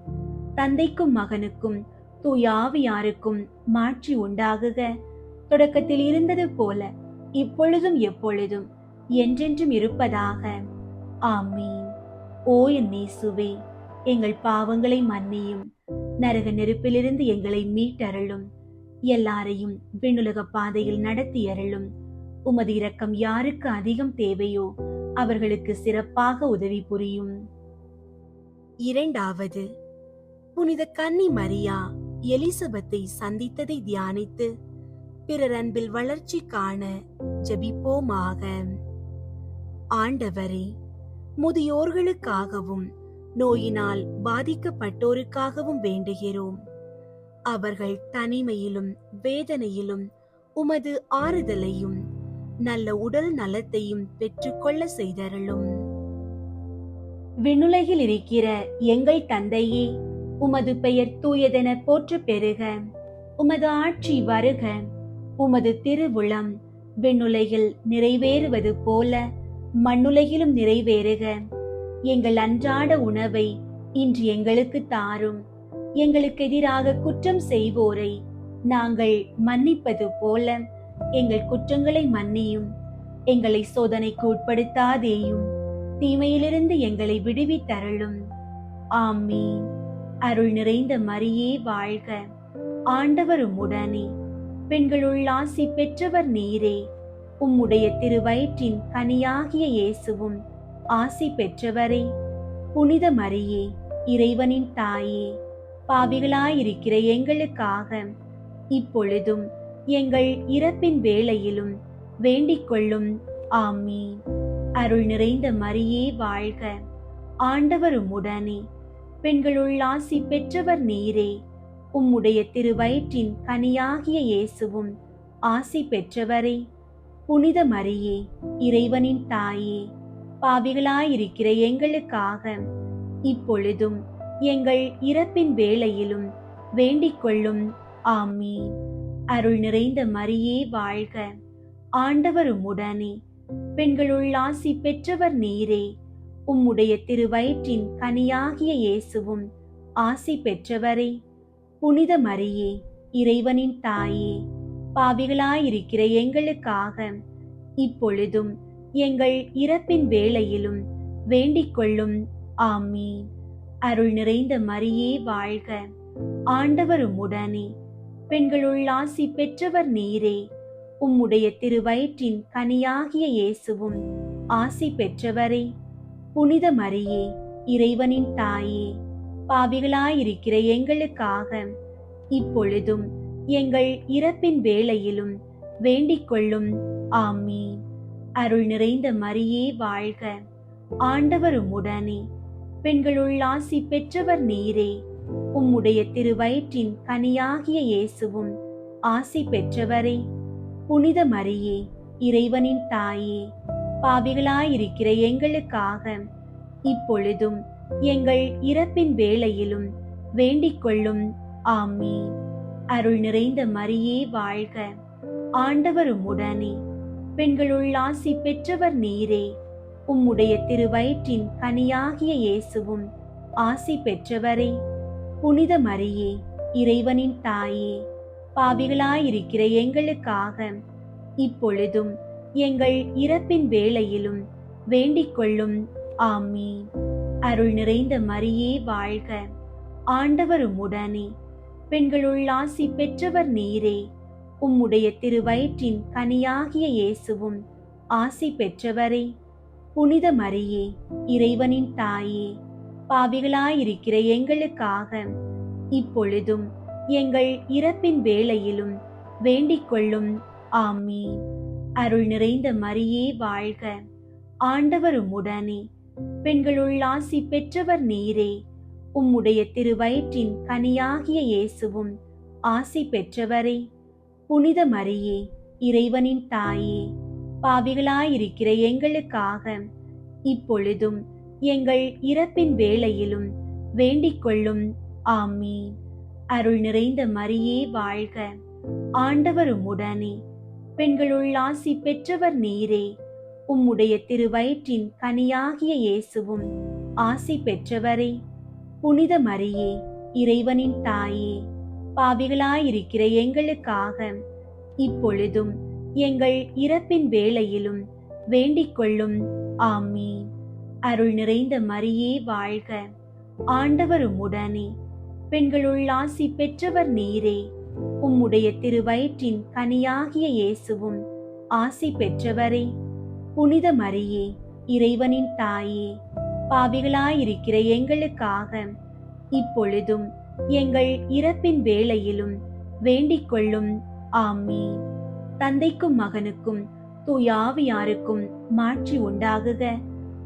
தந்தைக்கும் மகனுக்கும் தூய ஆவியாருக்கும் மாட்சி உண்டாகுக. தொடக்கத்தில் இருந்தது போல இப்பொழுதும் எப்பொழுதும் என்றென்றும் இருப்பதாக. ஆமீன். ஓ என் இயேசுவே, எங்கள் பாவங்களை மன்னியும், நரக நெருப்பிலிருந்து எங்களை மீட்டருளும், எல்லாரையும் விண்ணுலக பாதையில் நடத்தியருளும். உமது இரக்கம் யாருக்கு அதிகம் தேவையோ அவர்களுக்கு சிறப்பாக உதவி புரியும். இரண்டாவது, புனித கன்னி மரியா எலிசபெத்தை சந்தித்ததை தியானித்து பிறர் அன்பில் வளர்ச்சி காண ஜெபிப்போமாக. ஆண்டவரே, முதியோர்களுக்காகவும் நோயினால் பாதிக்கப்பட்டோருக்காகவும் வேண்டுகிறோம். அவர்கள் தனிமையிலும் வேதனையிலும் உமது ஆறுதலையும் நல்ல உடல் நலத்தையும் பெற்றுக்கொள்ள செய்தருளும். விண்ணுலகில் இருக்கிற எங்கள் தந்தையே, உமது பெயர் தூயதென போற்ற பெறுக. உமது ஆட்சி வருக. உமது திருவுளம் விண்ணுலகில் நிறைவேறுவது போல மண்ணுலகிலும் நிறைவேறுக. எங்கள் அன்றாட உணவை இன்று எங்களுக்கு தாரும். எங்களுக்கு எதிராக குற்றம் செய்வோரை நாங்கள் மன்னிப்பது போல எங்கள் குற்றங்களை மன்னியும். எங்களை சோதனைக்கு உட்படுத்தாதேயும், தீமையிலிருந்து எங்களை விடுவித்தருளும். ஆமீன். அருள் நிறைந்த மரியே வாழ்க, ஆண்டவர் உம்முடனே, பெண்களுள் ஆசி பெற்றவர் நீரே. உம்முடைய திருவயிற்றின் கனியாகிய இயேசுவும் ஆசி பெற்றவரே. புனித மரியே, இறைவனின் தாயே, பாவிகளாயிருக்கிற எங்களுக்காக இப்பொழுதும் எங்கள் இறப்பின் வேளையிலும் வேண்டிக் கொள்ளும். ஆமீன். அருள் நிறைந்த மரியே வாழ்க, ஆண்டவர் உம்முடனே, பெண்களுள் ஆசி பெற்றவர் நீரே. உம்முடைய திருவயிற்றின் கனியாகிய இயேசுவும் ஆசி பெற்றவரே. புனித மரியே, இறைவனின் தாயே, பாவிகளாயிருக்கிற எங்களுக்காக இப்பொழுதும் எங்கள் இறப்பின் வேளையிலும் வேண்டிக் கொள்ளும். ஆமீன். அருள் நிறைந்த மரியே வாழ்க, ஆண்டவர் உம்முடனே, பெண்களுள் ஆசி பெற்றவர் நீரே. உம்முடைய திருவயிற்றின் கனியாகிய இயேசுவும் ஆசி பெற்றவரே. புனித மரியே, இறைவனின் தாயே, பாவிகளாயிருக்கிற எங்களுக்காக இப்பொழுதும் எங்கள் இறப்பின் வேளையிலும் வேண்டிக் கொள்ளும். ஆமீன். அருள் நிறைந்த மரியே வாழ்க, ஆண்டவர் உம்முடனே, பெண்களுள் ஆசி பெற்றவர் நீரே. உம்முடைய திருவயிற்றின் கனியாகிய இயேசுவும் ஆசி பெற்றவரே. புனித மரியே, இறைவனின் தாயே, பாவிகளாயிருக்கிற எங்களுக்காக இப்பொழுதும் எங்கள் இறப்பின் வேளையிலும் வேண்டிக் கொள்ளும். ஆமீன். அருள் நிறைந்த மரியே வாழ்க, ஆண்டவர் உம்முடனே, பெண்களுள் ஆசி பெற்றவர் நீரே. உம்முடைய திருவயிற்றின் கனியாகிய இயேசுவும் ஆசி பெற்றவரே. புனித மரியே, இறைவனின் தாயே, பாவிகளாயிருக்கிற எங்களுக்காக இப்பொழுதும் எங்கள் இறப்பின் வேளையிலும் வேண்டிக் கொள்ளும். ஆமீன். அருள் நிறைந்த மரியே வாழ்க, ஆண்டவர் உம்முடனே, பெண்களுள் ஆசி பெற்றவர் நீரே. உம்முடைய திருவயிற்றின் கனியாகிய இயேசுவும் ஆசி பெற்றவரே. புனித மரியே, இறைவனின் தாயே, பாவிகளாயிருக்கிற எங்களுக்காக இப்பொழுதும் எங்கள் இறப்பின் வேளையிலும் வேண்டிக் கொள்ளும். ஆமீன். அருள் நிறைந்த மரியே வாழ்க, ஆண்டவர் உம்முடனே, பெண்களுள் ஆசி பெற்றவர் நீரே. உம்முடைய திருவயிற்றின் கனியாகிய இயேசுவும் ஆசி பெற்றவரே. புனித மரியே, இறைவனின் தாயே, பாவிகளாயிருக்கிற எங்களுக்காக இப்பொழுதும் எங்கள் இறப்பின் வேளையிலும் வேண்டிக் கொள்ளும். ஆமீன். அருள் நிறைந்த மரியே வாழ்க, ஆண்டவர் உம்முடனே, பெண்களுள் ஆசி பெற்றவர் நீரே. உம்முடைய திருவயிற்றின் கனியாகிய இயேசுவும் ஆசி பெற்றவரே. புனித மரியே, இறைவனின் தாயே, பாவிகளாயிருக்கிற எங்களுக்காக இப்பொழுதும் எங்கள் இறப்பின் வேளையிலும் வேண்டிக் கொள்ளும். ஆமீன். அருள் நிறைந்த மரியே வாழ்க, ஆண்டவர் உம்முடனே, பெண்களுள் ஆசி பெற்றவர் நீரே. உம்முடைய திருவயிற்றின் கனியாகிய இயேசுவும் ஆசி பெற்றவரே. புனித மரியே, இறைவனின் தாயே, பாவிகளாயிருக்கிற எங்களுக்காக இப்பொழுதும் எங்கள் இறப்பின் வேளையிலும் வேண்டிக் கொள்ளும். ஆமீன். அருள் நிறைந்த மரியே வாழ்க, ஆண்டவர் உம்முடனே, பெண்களுள் ஆசி பெற்றவர் நீரே. உம்முடைய திருவயிற்றின் கனியாகிய இயேசுவும் ஆசி பெற்றவரே. புனித மரியே, இறைவனின் தாயே, பாவிகளாயிருக்கிற எங்களுக்காக இப்பொழுதும் எங்கள் இறப்பின் வேளையிலும் வேண்டிக் கொள்ளும். ஆமீன். தந்தைக்கும் மகனுக்கும் தூய ஆவியாருக்கும் மாட்சி உண்டாகுக.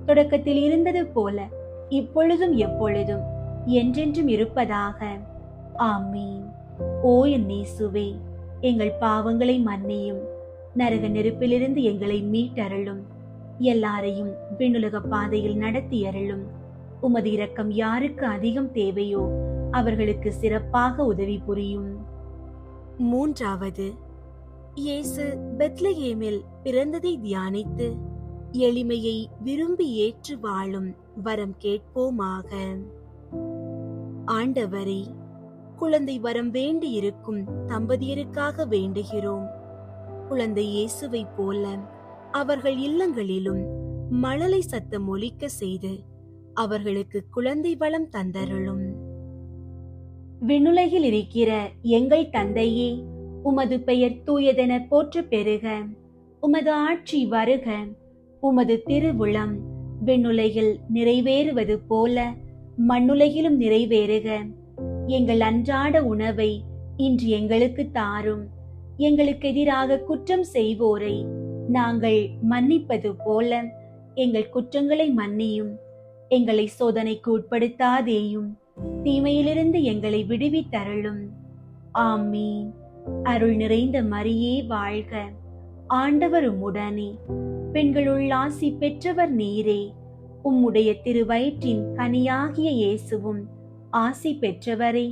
தொடக்கத்தில் இருந்தது போல இப்பொழுதும் எப்பொழுதும் என்றென்றும் இருப்பதாக. ஆமீன். ஓ என் இயேசுவே, எங்கள் பாவங்களை மன்னியும், நரக நெருப்பிலிருந்து எங்களை மீட்டருளும், எல்லாரையும் விண்ணுலக பாதையில் நடத்தி அருளும். உமது இரக்கம் யாருக்கு அதிகம் தேவையோ அவர்களுக்கு சிறப்பாக உதவி புரியும். மூன்றாவது, இயேசு பெத்லகேமில் பிறந்ததை தியானித்து எளிமையை விரும்பி ஏற்று வாழும் வரம் கேட்போமாக. ஆண்டவரே, குழந்தை வரம் வேண்டி இருக்கும் தம்பதியருக்காக வேண்டுகிறோம். குழந்தை இயேசுவை போல அவர்கள் இல்லங்களிலும் மழலை சத்தம் ஒலிக்க செய்து அவர்களுக்கு குழந்தை வளம் தந்தருளும். விண்ணுலகில் இருக்கிற எங்கள் தந்தையே, உமது பெயர் தூயதென போற்ற பெறுக. உமது ஆட்சி வருக. உமது திருவுளம் விண்ணுலகில் நிறைவேறுவது போல மண்ணுலகிலும் நிறைவேறுக. எங்கள் அன்றாட உணவை இன்று எங்களுக்கு தாரும். எங்களுக்கு எதிராக குற்றம் செய்வோரை நாங்கள் மன்னிப்பது போல எங்கள் குற்றங்களை மன்னியும். எங்களை சோதனைக்கு உட்படுத்தாதேயும், தீமையிலிருந்து எங்களை விடுவித்தருளும். ஆமீன். அருள் நிறைந்த மரியே வாழ்க. ஆண்டவர் உம்முடனே, பெண்களுள் ஆசி பெற்றவர் நீரே. உம்முடைய திருவயிற்றின் கனியாகிய இயேசுவும் ஆசி பெற்றவரே.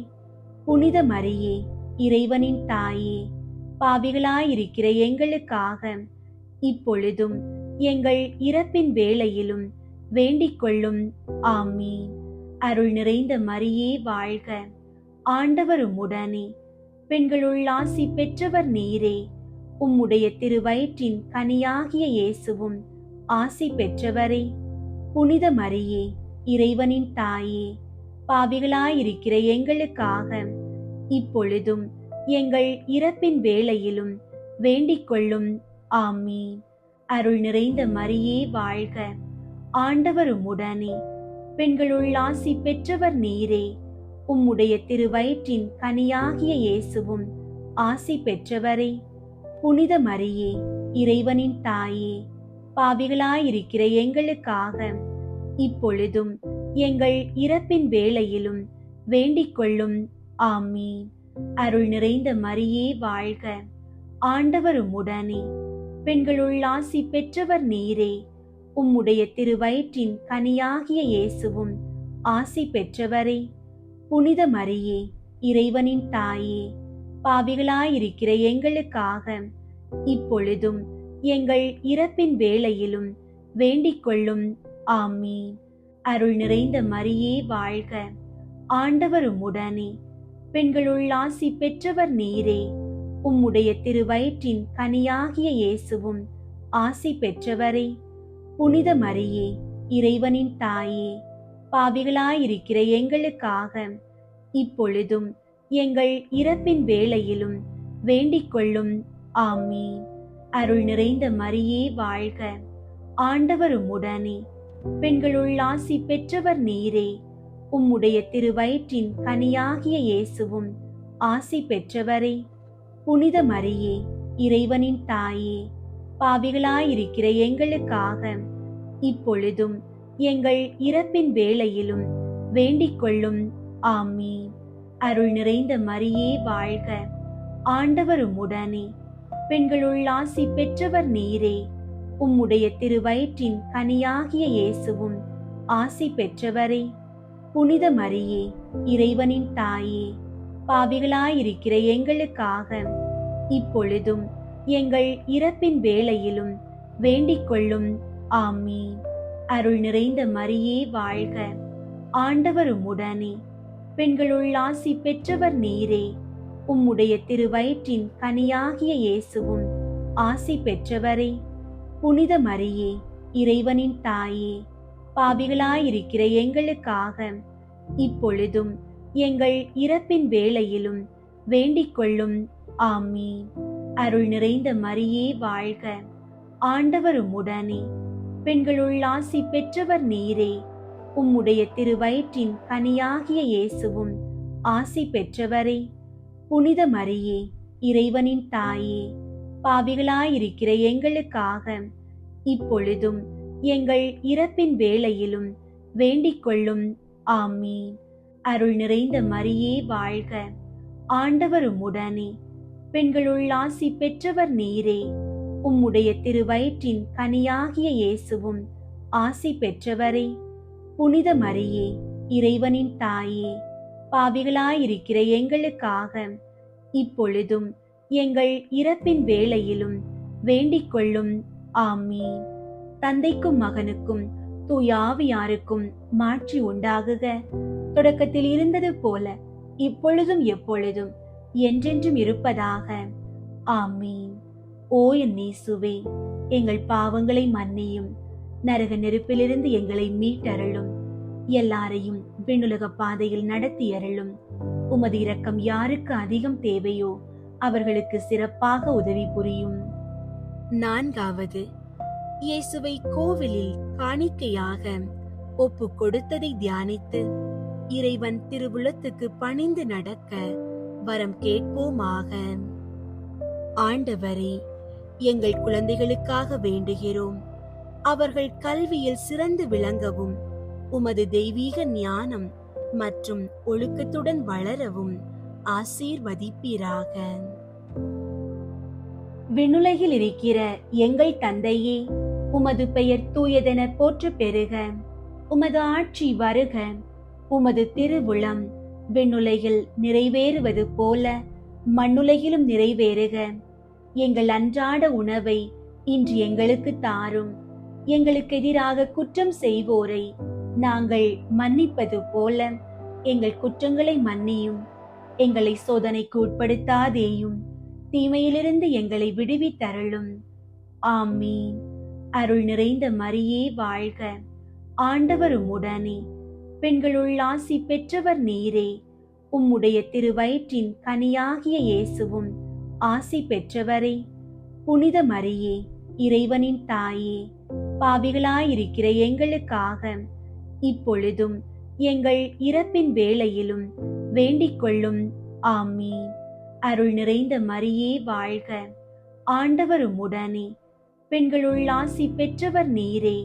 புனித மரியே, இறைவனின் தாயே, பாவிகளாயிருக்கிற எங்களுக்காக இப்பொழுதும் எங்கள் இறப்பின் வேளையிலும் வேண்டிக் கொள்ளும். ஆமீன். அருள் நிறைந்த மரியே வாழ்க. ஆண்டவர் உம்முடனே, பெண்களுள் ஆசி பெற்றவர் நீரே. உம்முடைய திருவயிற்றின் கனியாகிய இயேசுவும் ஆசி பெற்றவரே. புனித மரியே, இறைவனின் தாயே, பாவிகளாயிருக்கிற எங்களுக்காக இப்பொழுதும் எங்கள் இறப்பின் வேளையிலும் வேண்டிக் கொள்ளும். ஆமீன். அருள் நிறைந்த மரியே வாழ்க. ஆண்டவர் உம்முடனே, பெண்களுள் ஆசி பெற்றவர் நீரே. உம்முடைய திருவயிற்றின் கனியாகிய இயேசுவும் ஆசி பெற்றவரே. புனித மரியே, இறைவனின் தாயே, பாவிகளாயிருக்கிற எங்களுக்காக இப்பொழுதும் எங்கள் இறப்பின் வேளையிலும் வேண்டிக் கொள்ளும். ஆமீன். அருள் நிறைந்த மரியே வாழ்க. ஆண்டவர் உம்முடனே, பெண்களுள் ஆசி பெற்றவர் நீரே. உம்முடைய திருவயிற்றின் கனியாகிய இயேசுவும் ஆசி பெற்றவரே. புனித மரியே, இறைவனின் தாயே, பாவிகளாயிருக்கிற எங்களுக்காக இப்பொழுதும் எங்கள் இறப்பின் வேளையிலும் வேண்டிக் கொள்ளும். ஆமீன். அருள் நிறைந்த மரியே வாழ்க. ஆண்டவர் உம்முடனே, பெண்களுள் ஆசி பெற்றவர் நீரே. உம்முடைய திருவயிற்றின் கனியாகிய இயேசுவும் ஆசி பெற்றவரே. புனித மரியே, இறைவனின் தாயே, பாவிகளாயிருக்கிற எங்களுக்காக இப்பொழுதும் எங்கள் இறப்பின் வேளையிலும் வேண்டிக் கொள்ளும். ஆமீன். அருள் நிறைந்த மரியே வாழ்க. ஆண்டவர் உம்முடனே, பெண்களுள் ஆசி பெற்றவர் நீரே. உம்முடைய திருவயிற்றின் கனியாகிய இயேசுவும் ஆசி பெற்றவரே. புனித மரியே, இறைவனின் தாயே, பாவிகளாயிருக்கிற எங்களுக்காக இப்பொழுதும் எங்கள் இறப்பின் வேளையிலும் வேண்டிக் கொள்ளும். ஆமீன். அருள் நிறைந்த மரியே வாழ்க. ஆண்டவர் உம்முடனே, பெண்களுள் ஆசி பெற்றவர் நீரே. உம்முடைய திருவயிற்றின் கனியாகிய இயேசுவும் ஆசி பெற்றவரே. புனித மரியே, இறைவனின் தாயே, பாவிகளாயிருக்கிற எங்களுக்காக இப்பொழுதும் எங்கள் இறப்பின் வேளையிலும் வேண்டிக் கொள்ளும். ஆமீன். அருள் நிறைந்த மரியே வாழ்க. ஆண்டவர் உம்முடனே, பெண்களுள் ஆசி பெற்றவர் நீரே. உம்முடைய திருவயிற்றின் கனியாகிய இயேசுவும் ஆசி பெற்றவரே. புனித மரியே, இறைவனின் தாயே, பாவிகளாயிருக்கிற எங்களுக்காக இப்பொழுதும் எங்கள் இறப்பின் வேளையிலும் வேண்டிக் கொள்ளும். ஆமீன். அருள் நிறைந்த மரியே வாழ்க. ஆண்டவர் உம்முடனே, பெண்களுள் ஆசி பெற்றவர் நீரே. உம்முடைய திருவயிற்றின் கனியாகிய இயேசுவும் ஆசி பெற்றவரே. புனித மரியே, இறைவனின் தாயே, பாவிகளாயிருக்கிற எங்களுக்காக இப்பொழுதும் எங்கள் இறப்பின் வேளையிலும் வேண்டிக் கொள்ளும். ஆமீன். அருள் நிறைந்த மரியே வாழ்க. ஆண்டவர் உம்முடனே, பெண்களுள் ஆசி பெற்றவர் நீரே. உம்முடைய திருவயிற்றின் கனியாகிய இயேசுவும் ஆசி பெற்றவரே. புனித மரியே, இறைவனின் தாயே, பாவிகளாயிருக்கிற எங்களுக்காக இப்பொழுதும் எங்கள் இறப்பின் வேளையிலும் வேண்டிக் கொள்ளும். ஆமீன். தந்தைக்கும் மகனுக்கும் தூய ஆவியாருக்கும் மாட்சி உண்டாகுக. தொடக்கத்தில் இருந்தது போல இப்பொழுதும் எப்பொழுதும் என்றென்றும் இருப்பதாக. ஆமீன். ஓ என் இயேசுவே, எங்கள் பாவங்களை மன்னியும், நரக நெருப்பிலிருந்து எங்களை மீட்டருளும், எல்லாரையும் விண்ணுலக பாதையில் நடத்தி அருளும். உமது இரக்கம் யாருக்கு அதிகம் தேவையோ அவர்களுக்கு சிறப்பாக உதவி புரியும். 4வது, இயேசுவை கோவிலில் காணிக்கையாக ஒப்பு கொடுத்ததை தியானித்து இறைவன் திருவுளத்துக்கு பணிந்து நடக்க வரம் கேட்போமாக. ஆண்டவரே, எங்கள் குழந்தைகளுக்காக வேண்டுகிறோம். அவர்கள் கல்வியில் சிறந்து விளங்கவும் உமது தெய்வீக ஞானம் மற்றும் ஒழுக்கத்துடன் வளரவும் ஆசீர்வதிப்பீராக. விண்ணுலகில் இருக்கிற எங்கள் தந்தையே, உமது பெயர் தூயதென போற்ற பெறுக. உமது ஆட்சி வருக. உமது திருவுளம் விண்ணுலகில் நிறைவேறுவது போல மண்ணுலகிலும் நிறைவேறுக. எங்கள் அன்றாட உணவை இன்று எங்களுக்கு தாரும். எங்களுக்கு எதிராக குற்றம் செய்வோரை நாங்கள் மன்னிப்பது போல எங்கள் குற்றங்களை மன்னியும். எங்களை சோதனைக்கு உட்படுத்தாதேயும், தீமையிலிருந்து எங்களை விடுவித்தருளும். ஆமீன். அருள் நிறைந்த மரியே வாழ்க. ஆண்டவர் உம்முடனே, பெண்களுள் ஆசி பெற்றவர் நீரே. உம்முடைய திருவயிற்றின் கனியாகிய இயேசுவும் ஆசி பெற்றவரே. புனித மரியே, இறைவனின் தாயே, பாவிகளாயிருக்கிற எங்களுக்காக இப்பொழுதும் எங்கள் இறப்பின் வேளையிலும் வேண்டிக் கொள்ளும். ஆமீன். அருள் நிறைந்த மரியே வாழ்க. ஆண்டவர் உம்முடனே, பெண்களுள் ஆசி பெற்றவர் நீரே.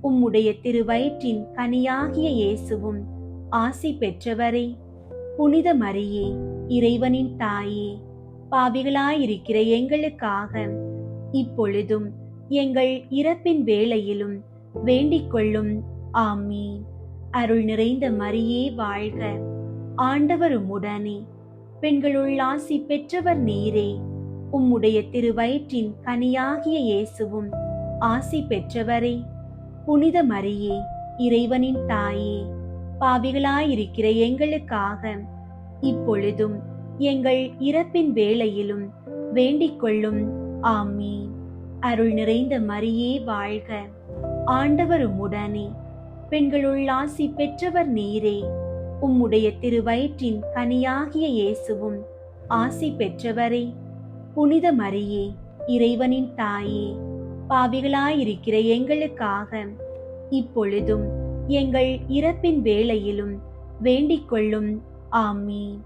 உம்முடைய திருவயிற்றின் கனியாகிய இயேசுவும் ஆசி பெற்றவரே. புனித மரியே, இறைவனின் தாயே, பாவிகளாயிருக்கிற எங்களுக்காக இப்பொழுதும் எங்கள் இறப்பின் வேளையிலும் வேண்டிக் கொள்ளும். ஆமீன். அருள் நிறைந்த மரியே வாழ்க. ஆண்டவர் உம்முடனே, பெண்களுள் ஆசி பெற்றவர் நீரே. உம்முடைய திருவயிற்றின் கனியாகிய இயேசுவும் ஆசி பெற்றவரே. புனித மரியே, இறைவனின் தாயே, பாவிகளாயிருக்கிற எங்களுக்காக இப்பொழுதும் எங்கள் இறப்பின் வேளையிலும் வேண்டிக் கொள்ளும். ஆமீன். அருள் நிறைந்த மரியே வாழ்க. ஆண்டவர் உம்முடனே, பெண்களுள் ஆசி பெற்றவர் நீரே. உம்முடைய திருவயிற்றின் கனியாகிய இயேசுவும் ஆசி பெற்றவரே. புனித மரியே, இறைவனின் தாயே, பாவிகளாயிருக்கிற எங்களுக்காக இப்பொழுதும் எங்கள் இறப்பின் வேளையிலும் வேண்டிக் கொள்ளும். ஆமீன்.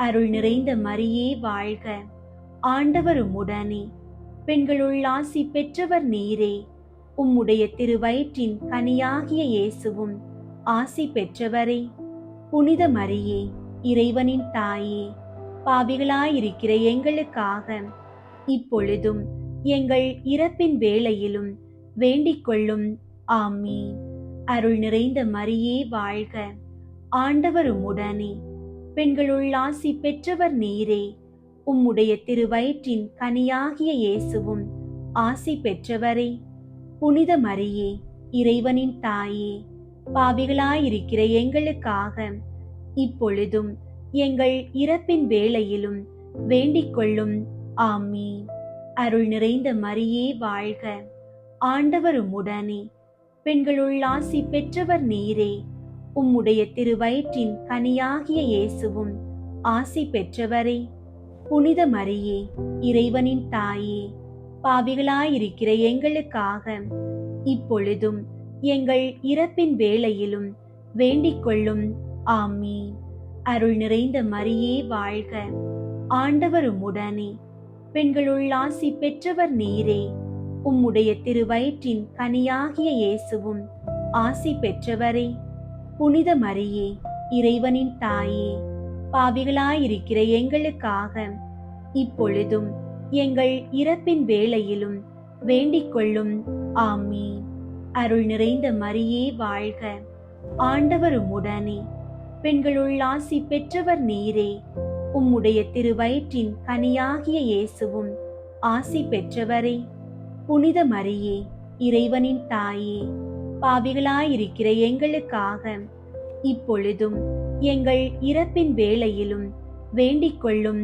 அருள் நிறைந்த மரியே வாழ்க. ஆண்டவர் உம்முடனே, பெண்களுள் ஆசி பெற்றவர் நீரே. உம்முடைய திருவயிற்றின் கனியாகிய இயேசுவும் ஆசி பெற்றவரே. புனித மரியே, இறைவனின் தாயே, பாவிகளாயிருக்கிற எங்களுக்காக இப்பொழுதும் எங்கள் இறப்பின் வேளையிலும் வேண்டிக் கொள்ளும். ஆமீன். அருள் நிறைந்த மரியே வாழ்க. ஆண்டவர் உம்முடனே, பெண்களுள் ஆசி பெற்றவர் நீரே. உம்முடைய திருவயிற்றின் கனியாகிய இயேசுவும் ஆசி பெற்றவரே. புனித மரியே, இறைவனின் தாயே, பாவிகளாயிருக்கிற எங்களுக்காக இப்பொழுதும் எங்கள் இறப்பின் வேளையிலும் வேண்டிக் கொள்ளும். ஆமீன். அருள் நிறைந்த மரியே வாழ்க. ஆண்டவர் உம்முடனே, பெண்களுள் ஆசி பெற்றவர் நீரே. உம்முடைய திருவயிற்றின் கனியாகிய இயேசுவும் ஆசி பெற்றவரே. புனித மரியே, இறைவனின் தாயே, பாவிகளாயிருக்கிற எங்களுக்காக இப்பொழுதும் எங்கள் இறப்பின் வேளையிலும் வேண்டிக் கொள்ளும். ஆமீன். அருள் நிறைந்த மரியே வாழ்க. ஆண்டவர் உம்முடனே, பெண்களுள் ஆசி பெற்றவர் நீரே. உம்முடைய திருவயிற்றின் கனியாகிய இயேசுவும் ஆசி பெற்றவரே. புனித மரியே, இறைவனின் தாயே, பாவிகளாயிருக்கிற எங்களுக்காக இப்பொழுதும் எங்கள் இறப்பின் வேளையிலும் வேண்டிக் கொள்ளும். ஆமீன். அருள் நிறைந்த மரியே வாழ்க. ஆண்டவர் உம்முடனே, பெண்களுள் ஆசி பெற்றவர் நீரே. உம்முடைய திருவயிற்றின் கனியாகிய இயேசுவும் ஆசி பெற்றவரே. புனித மரியே, இறைவனின் தாயே, பாவிகளாயிருக்கிற எங்களுக்காக இப்பொழுதும் எங்கள் இறப்பின் வேளையிலும் வேண்டிக் கொள்ளும்.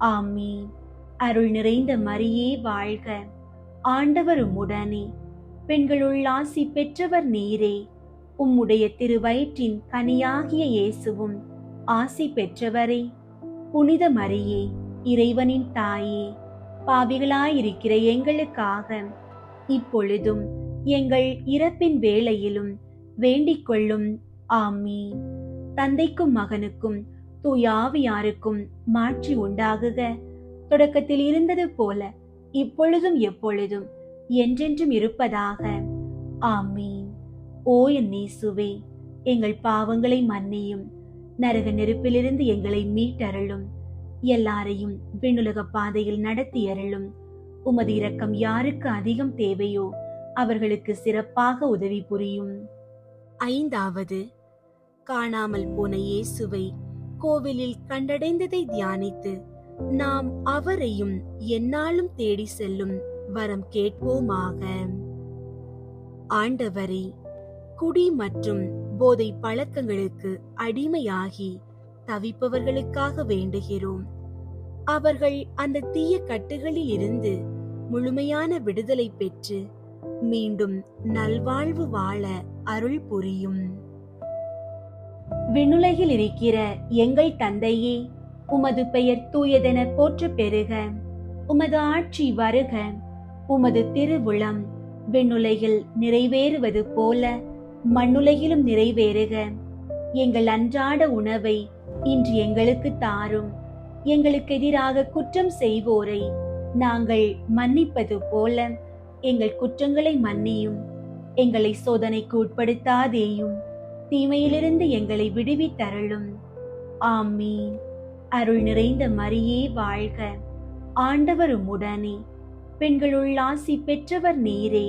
ஆமீன். அருள் நிறைந்த மரியே வாழ்க. ஆண்டவர் உம்முடனே, பெண்களுள் ஆசி பெற்றவர் நீரே. உம்முடைய திருவயிற்றின் கனியாகிய இயேசுவும் ஆசி பெற்றவரே. புனித மரியே, இறைவனின் தாயே, பாவிகளாயிருக்கிற எங்களுக்காக இப்பொழுதும் எங்கள் இறப்பின் வேளையிலும் வேண்டிக் கொள்ளும். ஆமீன். தந்தைக்கும் மகனுக்கும் தூயாவியாருக்கும் மாட்சி உண்டாகுக. தொடக்கத்தில் இருந்தது போல இப்பொழுதும் எப்பொழுதும் என்றென்றும் இருப்பதாக. ஆமீன். ஓ என் இயேசுவே, எங்கள் பாவங்களை மன்னியும், நரக நெருப்பிலிருந்து எங்களை மீட்டருளும், எல்லாரையும் விண்ணுலக பாதையில் நடத்தி அருளும். உமது இரக்கம் யாருக்கு அதிகம் தேவையோ அவர்களுக்கு சிறப்பாக உதவி புரியும். ஐந்தாவது, காணாமல் போன இயேசுவை கோவிலில் கண்டடைந்ததை தியானித்து நாம் அவரையும் எந்நாளும் தேடி செல்லும் வரம் கேட்போமாக. ஆண்டவரே, குடி மற்றும் போதை பழக்கங்களுக்கு அடிமையாகி தவிப்பவர்களுக்காக வேண்டுகிறோம். அவர்கள் அந்த தீய கட்டுகளில் இருந்து முழுமையான விடுதலை பெற்று மீண்டும் நல்வாழ்வு வாழ அருள் புரியும். விண்ணுலகில் இருக்கிற எங்கள் தந்தையே, உமது பெயர் தூயதென போற்ற பெறுக. உமது ஆட்சி வருக. உமது திருவுளம் விண்ணுலகில் நிறைவேறுவது போல மண்ணுலகிலும் நிறைவேறுக. எங்கள் அன்றாட உணவை இன்று எங்களுக்கு தாரும். எங்களுக்கு எதிராக குற்றம் செய்வோரை நாங்கள் மன்னிப்பது போல எங்கள் குற்றங்களை மன்னியும். எங்களை சோதனைக்கு உட்படுத்தாதேயும், தீமையிலிருந்து எங்களை விடுவித்தருளும். ஆமீன். அருள் நிறைந்த மரியே வாழ்க. ஆண்டவர் உம்முடனே, பெண்களுள் ஆசி பெற்றவர் நீரே.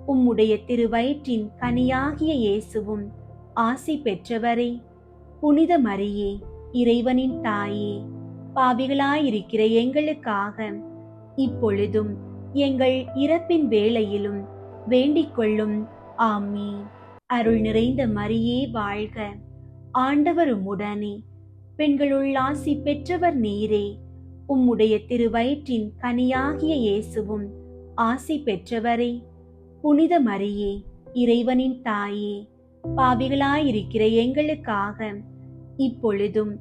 உம்முடைய திருவயிற்றின் கனியாகிய இயேசுவும் ஆசி பெற்றவரே. புனித மரியே, இறைவனின் தாயே, பாவிகளாயிருக்கிற எங்களுக்காக இப்பொழுதும் எங்கள் இறப்பின் வேளையிலும் வேண்டிக் கொள்ளும். ஆமீன். அருள் நிறைந்த மரியே வாழ்க. ஆண்டவர் உம்முடனே, பெண்களுள் ஆசி பெற்றவர் நீரே. உம்முடைய திருவயிற்றின் கனியாகிய இயேசுவும் ஆசி பெற்றவரே. புனித மரியே, இறைவனின் தாயே, பாவிகளாயிருக்கிற எங்களுக்காக இப்பொழுதும்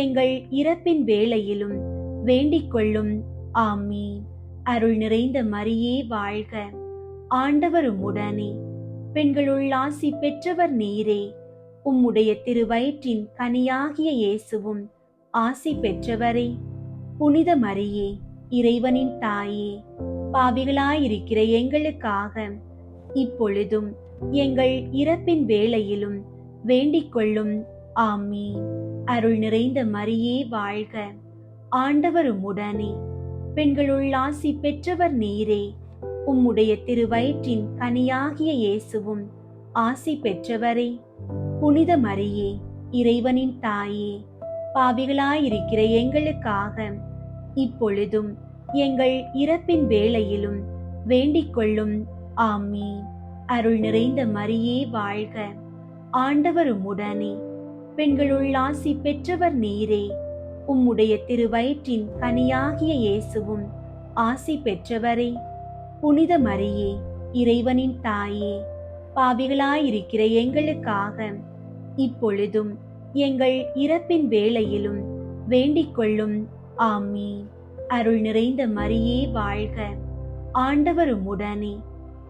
எங்கள் இறப்பின் வேளையிலும் வேண்டிக் கொள்ளும். ஆமீன். அருள் நிறைந்த மரியே வாழ்க. ஆண்டவர் உம்முடனே, பெண்களுள் ஆசி பெற்றவர் நீரே. உம்முடைய திருவயிற்றின் கனியாகிய இயேசுவும் ஆசி பெற்றவரே. புனித மரியே, இறைவனின் தாயே, பாவிகளாயிருக்கிற எங்களுக்காக இப்பொழுதும் எங்கள் இறப்பின் வேளையிலும் வேண்டிக் கொள்ளும். ஆமீன். அருள் நிறைந்த மரியே வாழ்க. ஆண்டவர் உம்முடனே, பெண்களுள் ஆசி பெற்றவர் நீரே. உம்முடைய திருவயிற்றின் கனியாகிய இயேசுவும் ஆசி பெற்றவரே. புனித மரியே, இறைவனின் தாயே, பாவிகளாயிருக்கிற எங்களுக்காக இப்பொழுதும் எங்கள் இறப்பின் வேளையிலும் வேண்டிக் கொள்ளும். ஆமீன். அருள் நிறைந்த மரியே வாழ்க. ஆண்டவர் உம்முடனே, பெண்களுள் ஆசி பெற்றவர் நீரே. உம்முடைய திருவயிற்றின் கனியாகிய இயேசுவும் ஆசி பெற்றவரே. புனித மரியே, இறைவனின் தாயே, பாவிகளாயிருக்கிற எங்களுக்காக இப்பொழுதும் எங்கள் இறப்பின் வேளையிலும் வேண்டிக் கொள்ளும். ஆமீன். அருள் நிறைந்த மரியே வாழ்க. ஆண்டவர் உம்முடனே,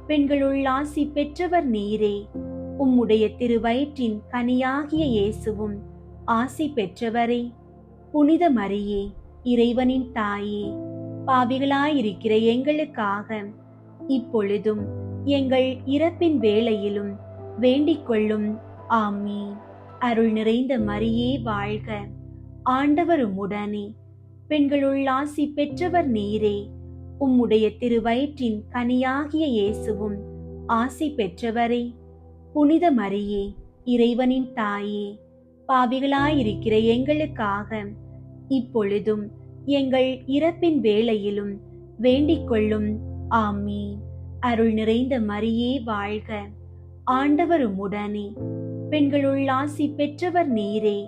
பெண்களுள் ஆசி பெற்றவர் நீரே. உம்முடைய திருவயிற்றின் கனியாகிய இயேசுவும் ஆசி பெற்றவரே. புனித மரியே, இறைவனின் தாயே, பாவிகளாயிருக்கிற எங்களுக்காக இப்பொழுதும் எங்கள் இறப்பின் வேளையிலும் வேண்டிக் கொள்ளும். ஆமீன். அருள் நிறைந்த மரியே வாழ்க. ஆண்டவர் உம்முடனே, பெண்களுள் ஆசி பெற்றவர் நீரே. உம்முடைய திருவயிற்றின் கனியாகிய இயேசுவும் ஆசி பெற்றவரே. புனித மரியே, இறைவனின் தாயே, பாவிகளாயிருக்கிற எங்களுக்காக இப்பொழுதும் எங்கள் இறப்பின் வேளையிலும் வேண்டிக் கொள்ளும். ஆமீன். அருள் நிறைந்த மரியே வாழ்க. ஆண்டவர் உம்முடனே, பெண்களுள் ஆசி பெற்றவர் நீரே.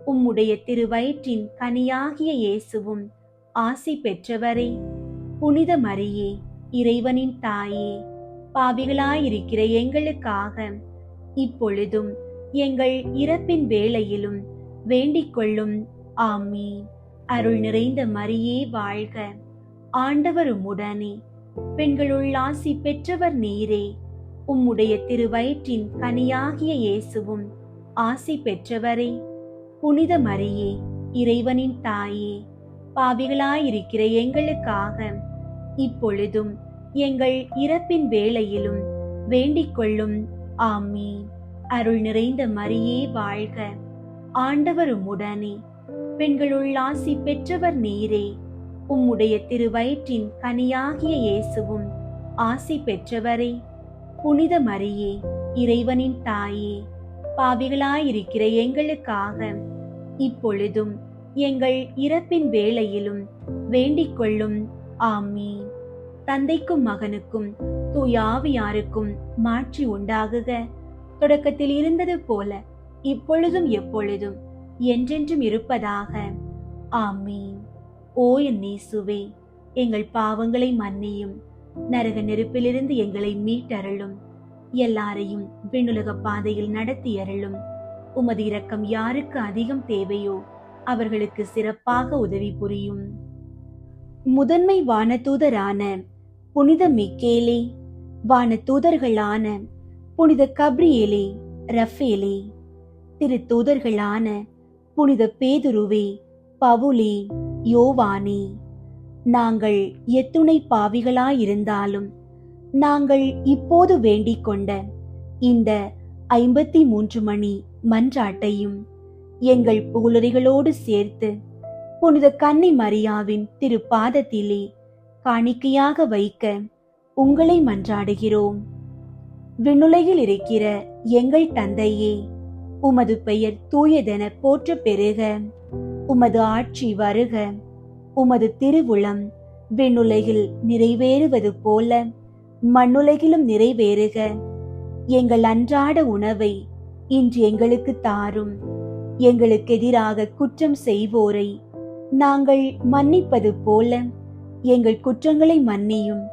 உம்முடைய திருவயிற்றின் கனியாகிய இயேசுவும் ஆசி பெற்றவரே, புனித மரியே, இறைவனின் தாயே, பாவிகளாயிருக்கிற எங்களுக்காக இப்பொழுதும் எங்கள் இறப்பின் வேளையிலும் வேண்டிக் கொள்ளும். ஆமீன். அருள் நிறைந்த மரியே வாழ்க, ஆண்டவர் உம்முடனே, பெண்களுள் ஆசி பெற்றவர் நீரே. உம்முடைய திருவயிற்றின் கனியாகிய இயேசுவும் ஆசி பெற்றவரே. புனித மரியே, இறைவனின் தாயே, பாவிகளாயிருக்கிற எங்களுக்காக இப்பொழுதும் எங்கள் இறப்பின் வேளையிலும் வேண்டிக் கொள்ளும். ஆமீன். அருள் நிறைந்த மரியே வாழ்க, ஆண்டவர் உம்முடனே, பெண்களுள் ஆசி பெற்றவர் நீரே. உம்முடைய திருவயிற்றின் கனியாகிய இயேசுவும் ஆசி பெற்றவரே. புனித மரியே, இறைவனின் தாயே, பாவிகளாயிருக்கிற எங்களுக்காக இப்பொழுதும் எங்கள் இறப்பின் வேளையிலும் வேண்டிக் கொள்ளும். ஆமீன். தந்தைக்கும் மகனுக்கும் தூய ஆவியாருக்கும் மாட்சி உண்டாகுக. தொடக்கத்தில் இருந்தது போல இப்பொழுதும் எப்பொழுதும் என்றென்றும் இருப்பதாக. ஆமீன். ஓ என் இயேசுவே, எங்கள் பாவங்களை மன்னியும், நரக நெருப்பிலிருந்து எங்களை மீட்டருளும், எல்லாரையும் விண்ணுலக பாதையில் நடத்தியருளும். உமது இரக்கம் யாருக்கு அதிகம் தேவையோ அவர்களுக்கு சிறப்பாக உதவி புரியும். முதன்மை வானதூதரான புனித மிக்கேலே, வானதூதர்களான புனித கப்ரியேலே, ரஃபேலே, திருத்தூதர்களான புனித பேதுருவே, பவுலே, யோவானே, நாங்கள் எத்துணை பாவிகளாயிருந்தாலும் நாங்கள் இப்போது வேண்டிக் கொண்ட இந்த 53 மணி மன்றாட்டையும் எங்கள் புகழுரைகளோடு சேர்த்து புனித கன்னி மரியாவின் திருப்பாதத்திலே காணிக்கையாக வைக்க உங்களை மன்றாடுகிறோம். விண்ணுலகில் இருக்கிற எங்கள் தந்தையே, உமது பெயர் தூயதென போற்ற பெறுக. உமது ஆட்சி வருக. உமது திருவுளம் விண்ணுலகில் நிறைவேறுவது போல மண்ணுலகிலும் நிறைவேறுக. எங்கள் அன்றாட உணவை இன்று எங்களுக்கு தாரும். எங்களுக்கு எதிராக குற்றம் செய்வோரை நாங்கள் மன்னிப்பது போல எங்கள் குற்றங்களை மன்னியும்.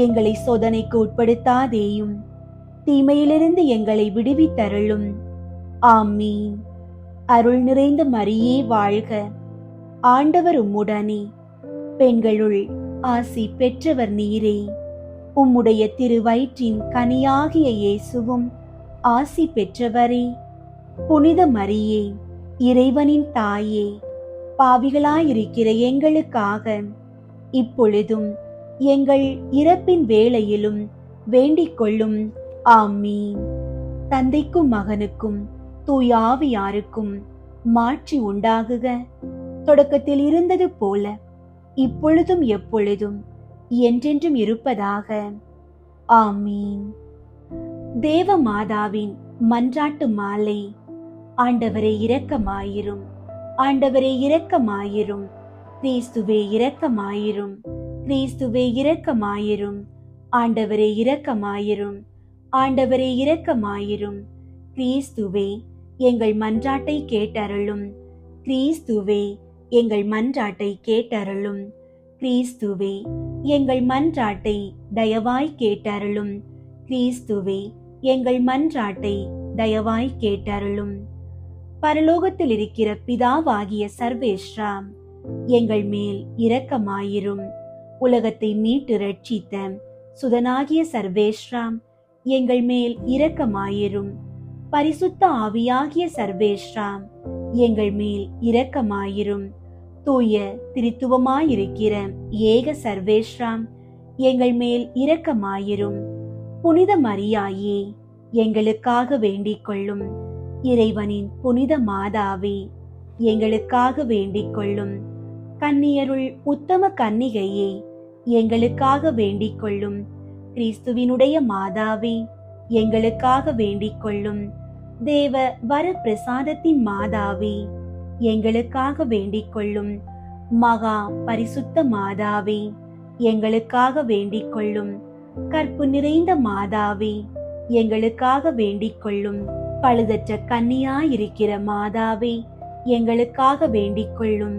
எங்களை சோதனைக்கு உட்படுத்தாதேயும், தீமையிலிருந்து எங்களை விடுவித்தருளும். ஆமீன். அருள் நிறைந்த மரியே வாழ்க, ஆண்டவர் உம்முடனே, பெண்களுள் ஆசி பெற்றவர் நீரே. உம்முடைய திருவயிற்றின் கனியாகிய இயேசுவும் ஆசி பெற்றவரே. புனித மரியே, இறைவனின் தாயே, பாவிகளாயிருக்கிற எங்களுக்காக இப்பொழுதும் எங்கள் இறப்பின் வேளையிலும் வேண்டிக் கொள்ளும். ஆமீன். தந்தைக்கும் மகனுக்கும் தூய ஆவியாருக்கும் மாட்சி உண்டாகுக. தொடக்கத்தில் இருந்தது போல இப்பொழுதும் எப்பொழுதும் என்றென்றும் இருப்பதாக. ஆமீன். தேவ மாதாவின் மன்றாட்டு மாலை. ஆண்டவரே இரக்கமாயிரும், ஆண்டவரே இரக்கமாயிரும், கிறிஸ்துவே இரக்கமாயிரும், கிறிஸ்துவே இரக்கமாயிரும், ஆண்டவரே இரக்கமாயிரும், ஆண்டவரே இரக்கமாயிரும். கிறிஸ்துவே எங்கள் மன்றாட்டை கேட்டருளும், கிறிஸ்துவே எங்கள் மன்றாட்டை கேட்டருளும், கிறிஸ்துவே எங்கள் மன்றாட்டை தயவாய் கேட்டருளும், கிறிஸ்துவே எங்கள் மன்றாட்டை தயவாய் கேட்டருளும். பரலோகத்தில் இருக்கிற பிதாவாகிய சர்வேஸ்வரா, எங்கள் மேல் இரக்கமாயிரும். உலகத்தை மீட்டு ரட்சித்த சுதனாகிய சர்வேஸ்வரா, எங்கள் மேல் இரக்கமாயிரும். பரிசுத்த ஆவியாகிய சர்வேஸ்வரா, எங்கள் மேல் இரக்கமாயிரும். தூய திரித்துவமாயிருக்கிற ஏக சர்வேஸ்வரா, எங்கள் மேல் இரக்கமாயிரும். புனித மரியாயே, எங்களுக்காக வேண்டிக் கொள்ளும். இறைவனின் புனித மாதாவே, எங்களுக்காக வேண்டிக் கொள்ளும். கன்னியருள் உத்தம கன்னிகையே, எங்களுக்காக வேண்டிக் கொள்ளும். கிறிஸ்துவினுடைய மாதாவே, எங்களுக்காக வேண்டிக் கொள்ளும். தேவ வர பிரசாதத்தின் மாதாவே, எங்களுக்காக வேண்டிக் கொள்ளும். மகா பரிசுத்த மாதாவே, எங்களுக்காக வேண்டிக் கொள்ளும். கற்பு நிறைந்த மாதாவே, எங்களுக்காக வேண்டிக் கொள்ளும். பழுதற்ற கன்னியாயிருக்கிற மாதாவே, எங்களுக்காக வேண்டிக் கொள்ளும்.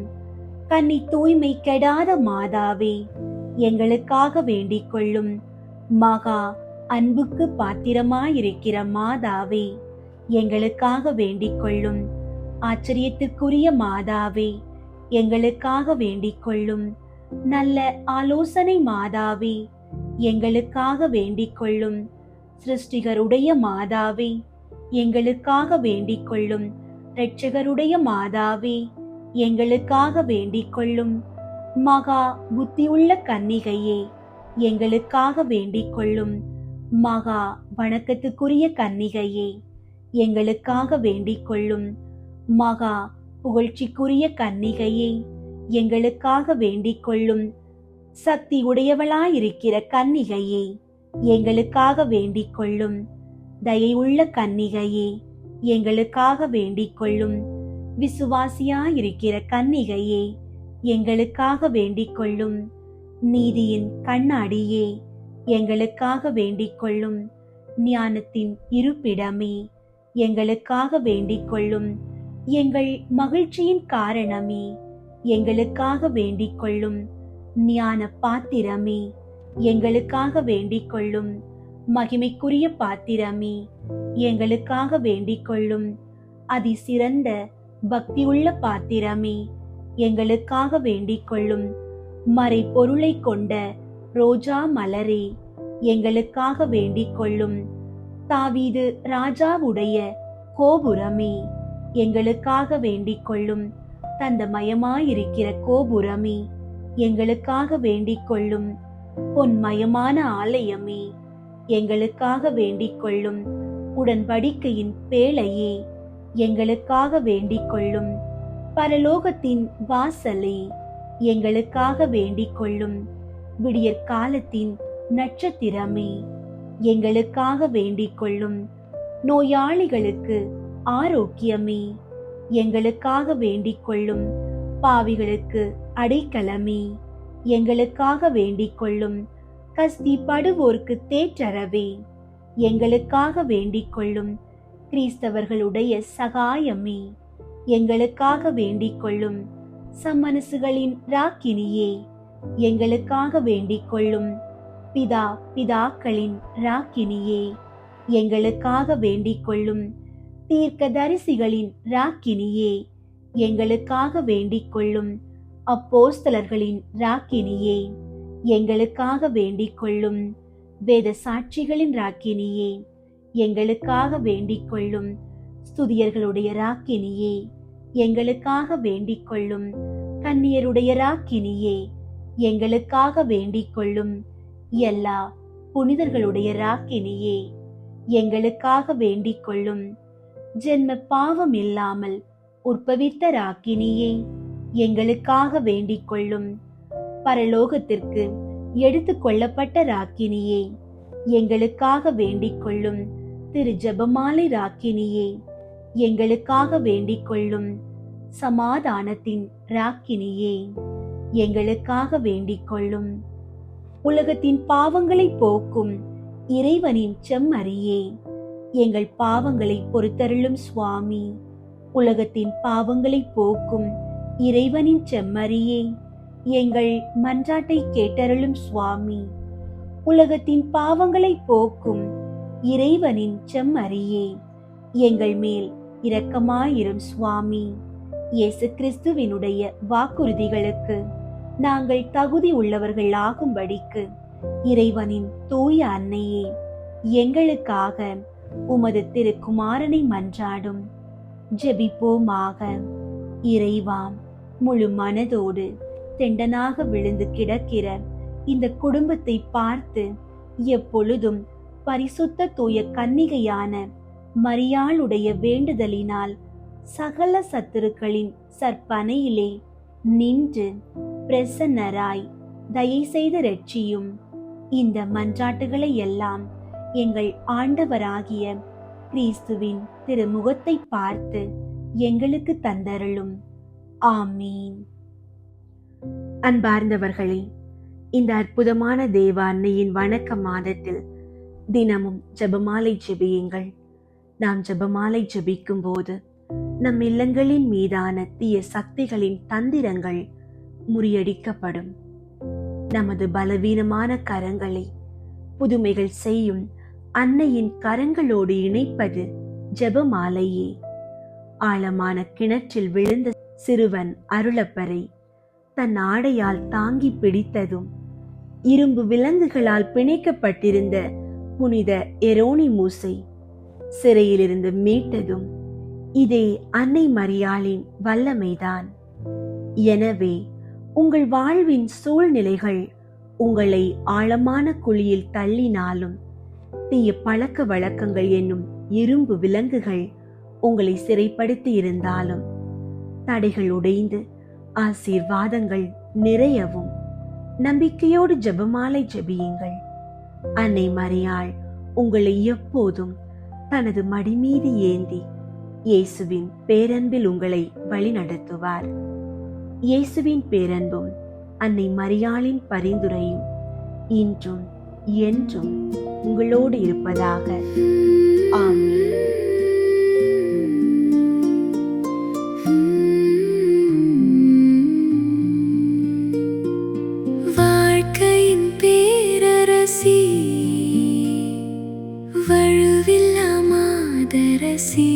கன்னி தூய்மை கெடாத மாதாவே, எங்களுக்காக வேண்டிக் கொள்ளும். மகா அன்புக்கு பாத்திரமாயிருக்கிற மாதாவே, எங்களுக்காக வேண்டிக் கொள்ளும். ஆச்சரியத்திற்குரிய மாதாவே, எங்களுக்காக வேண்டிக் கொள்ளும். நல்ல ஆலோசனை மாதாவே, எங்களுக்காக வேண்டிக் கொள்ளும். சிருஷ்டிகருடைய மாதாவே, எங்களுக்காக வேண்டிக் கொள்ளும். இரட்சகருடைய மாதாவே, எங்களுக்காக வேண்டிக் கொள்ளும். மகா புத்தியுள்ள கன்னிகையே, எங்களுக்காக வேண்டிக் கொள்ளும். மகா வணக்கத்துக்குரிய கன்னிகையே, எங்களுக்காக வேண்டிக் கொள்ளும். மகா புகழ்ச்சிக்குரிய கன்னிகையே, எங்களுக்காக வேண்டிக் கொள்ளும். சக்தி உடையவளாயிருக்கிற கன்னிகையே, எங்களுக்காக வேண்டிக் கொள்ளும். தயையுள்ள கன்னிகையே, எங்களுக்காக வேண்டிக் கொள்ளும். விசுவாசியாயிருக்கிற கன்னிகையே, எங்களுக்காக வேண்டிக் கொள்ளும். நீதியின் கண்ணாடியே, எங்களுக்காக வேண்டிக் கொள்ளும். ஞானத்தின் இருப்பிடமே, எங்களுக்காக வேண்டிக் கொள்ளும். எங்கள் மகிழ்ச்சியின் காரணமே, எங்களுக்காக வேண்டிக் கொள்ளும். ஞான பாத்திரமே, எங்களுக்காக வேண்டிக் கொள்ளும். மகிமைக்குரிய பாத்திரமே, எங்களுக்காக வேண்டிக் கொள்ளும். அதிசிறந்த பக்தியுள்ள பாத்திரமே, எங்களுக்காக வேண்டிக் கொள்ளும். மறை பொருளை கொண்ட ரோஜா மலரே, எங்களுக்காக வேண்டிக் கொள்ளும். தாவீது ராஜாவுடைய கோபுரமே, எங்களுக்காக வேண்டிக் கொள்ளும். தந்தமயமாயிருக்கிற கோபுரமே, எங்களுக்காக வேண்டிக் கொள்ளும். பொன்மயமான ஆலயமே, எங்களுக்காக வேண்டிக் கொள்ளும். உடன்படிக்கையின் பேழையே, எங்களுக்காக வேண்டிக் கொள்ளும். பரலோகத்தின் வாசலே, எங்களுக்காக வேண்டிக் கொள்ளும். விடியற்காலத்தின் நட்சத்திரமே, எங்களுக்காக வேண்டிக் கொள்ளும். நோயாளிகளுக்கு ஆரோக்கியமே, எங்களுக்காக வேண்டிக் கொள்ளும். பாவிகளுக்கு அடைக்கலமே, எங்களுக்காக வேண்டிக் கொள்ளும். கஸ்தி படுவோர்க்கு தேற்றரவே, எங்களுக்காக வேண்டிக் கொள்ளும். கிறிஸ்தவர்களுடைய சகாயமே, எங்களுக்காக வேண்டிக் கொள்ளும். சம்மனசுகளின் ராக்கினியே, எங்களுக்காக வேண்டிக் கொள்ளும். பிதாக்களின் ராக்கினியே, எங்களுக்காக வேண்டிக் கொள்ளும். தீர்க்கதரிசிகளின் ராக்கினியே, எங்களுக்காக வேண்டிக் கொள்ளும். அப்போஸ்தலர்களின் ராக்கினியே, எங்களுக்காக வேண்டிக் கொள்ளும். வேத சாட்சிகளின் ராக்கினியே, எங்களுக்காக வேண்டிக் கொள்ளும். ஸ்துதியர்களுடைய ராக்கினியே, எங்களுக்காக வேண்டிக் கொள்ளும். கன்னியருடைய ராக்கினியே, எங்களுக்காக வேண்டிக் கொள்ளும். எல்லா புனிதர்களுடைய ராக்கினியே, எங்களுக்காக வேண்டிக் கொள்ளும். ஜென்ம பாவம் இல்லாமல் உற்பவித்த ராக்கினியே, எங்களுக்காக வேண்டிக் கொள்ளும். பரலோகத்திற்கு எடுத்து கொள்ளப்பட்ட ராக்கினியே, எங்களுக்காக வேண்டிக் கொள்ளும். திரு ஜெபமாலை ராக்கினியே, எங்களுக்காக வேண்டிக் கொள்ளும். சமாதானத்தின் ராக்கினியே, எங்களுக்காக வேண்டிக் கொள்ளும். உலகத்தின் பாவங்களை போக்கும் இறைவனின் செம்மறியே, எங்கள் பாவங்களை பொறுத்தருளும் சுவாமி. உலகத்தின் பாவங்களை போக்கும் இறைவனின் செம்மறியே, எங்கள் மன்றாட்டை கேட்டருளும் சுவாமி. உலகத்தின் பாவங்களை போக்கும் இறைவனின் செம்மறியே, எங்கள் மேல் இரக்கமாயிரும் சுவாமி. இயேசு கிறிஸ்துவினுடைய வாக்குறுதிகளுக்கு நாங்கள் தகுதி உள்ளவர்கள் ஆகும்படிக்கு இறைவனின் தூய அன்னையே, எங்களுக்காக உமது திருக்குமாரனை மன்றாடும். ஜெபிப்போமாக. இறைவா, முழு மனதோடு தெண்டனாக விழுந்து கிடக்கிற இந்த குடும்பத்தை பார்த்து எப்பொழுதும் பரிசுத்த தூய கன்னிகையான மரியாளுடைய வேண்டுதலினால் சகல சத்துருக்களின் சற்பனையிலே நின்று பிரசன்னராய் தயை செய்து ரட்சியும். இந்த மன்றாட்டுகளை எல்லாம் எங்கள் ஆண்டவராகிய கிறிஸ்துவின் திருமுகத்தை பார்த்து எங்களுக்கு தந்தருளும். ஆமீன். அன்பார்ந்தவர்களே, இந்த அற்புதமான தேவ அன்னையின் வணக்க மாதத்தில் தினமும் ஜெபமாலை ஜெபியுங்கள். நாம் ஜெபமாலை ஜெபிக்கும் போது நம் இல்லங்களின் மீதான தீய சக்திகளின் தந்திரங்கள் முறியடிக்கப்படும். நமது பலவீனமான கரங்களை புதுமைகள் செய்யும் அன்னையின் கரங்களோடு இணைப்பது ஜெபமாலையே. ஆழமான கிணற்றில் விழுந்த சிறுவன் அருளப்பரை தன் ஆடையால் தாங்கி பிடித்ததும், இரும்பு விலங்குகளால் பிணைக்கப்பட்டிருந்த புனித எரோனிமூசை சிறையிலிருந்து மீட்டதும் இதே அன்னை மரியாளின் வல்லமைதான். எனவே உங்கள் வாழ்வின் சூழ்நிலைகள் உங்களை ஆழமான குழியில் தள்ளினாலும், தீய பழக்க வழக்கங்கள் என்னும் இரும்பு விலங்குகள் உங்களை சிறைப்படுத்தி இருந்தாலும், தடைகள் உடைந்து ஆசீர்வாதங்கள் நிறையவும் நம்பிக்கையோடு ஜெபமாலை ஜெபியுங்கள். அன்னை மரியாள் உங்களை எப்போதும் தனது மடி மீது ஏந்தி இயேசுவின் பேரன்பில் உங்களை வழிநடத்துவார். இயேசுவின் பேரன்பும் அன்னை மரியாளின் பரிந்துரையும் இன்றும் என்றும் உங்களோடு இருப்பதாக. ஆமென். வாழ்க்கையின் பேரரசி, வழுவில்லா மாதரசி,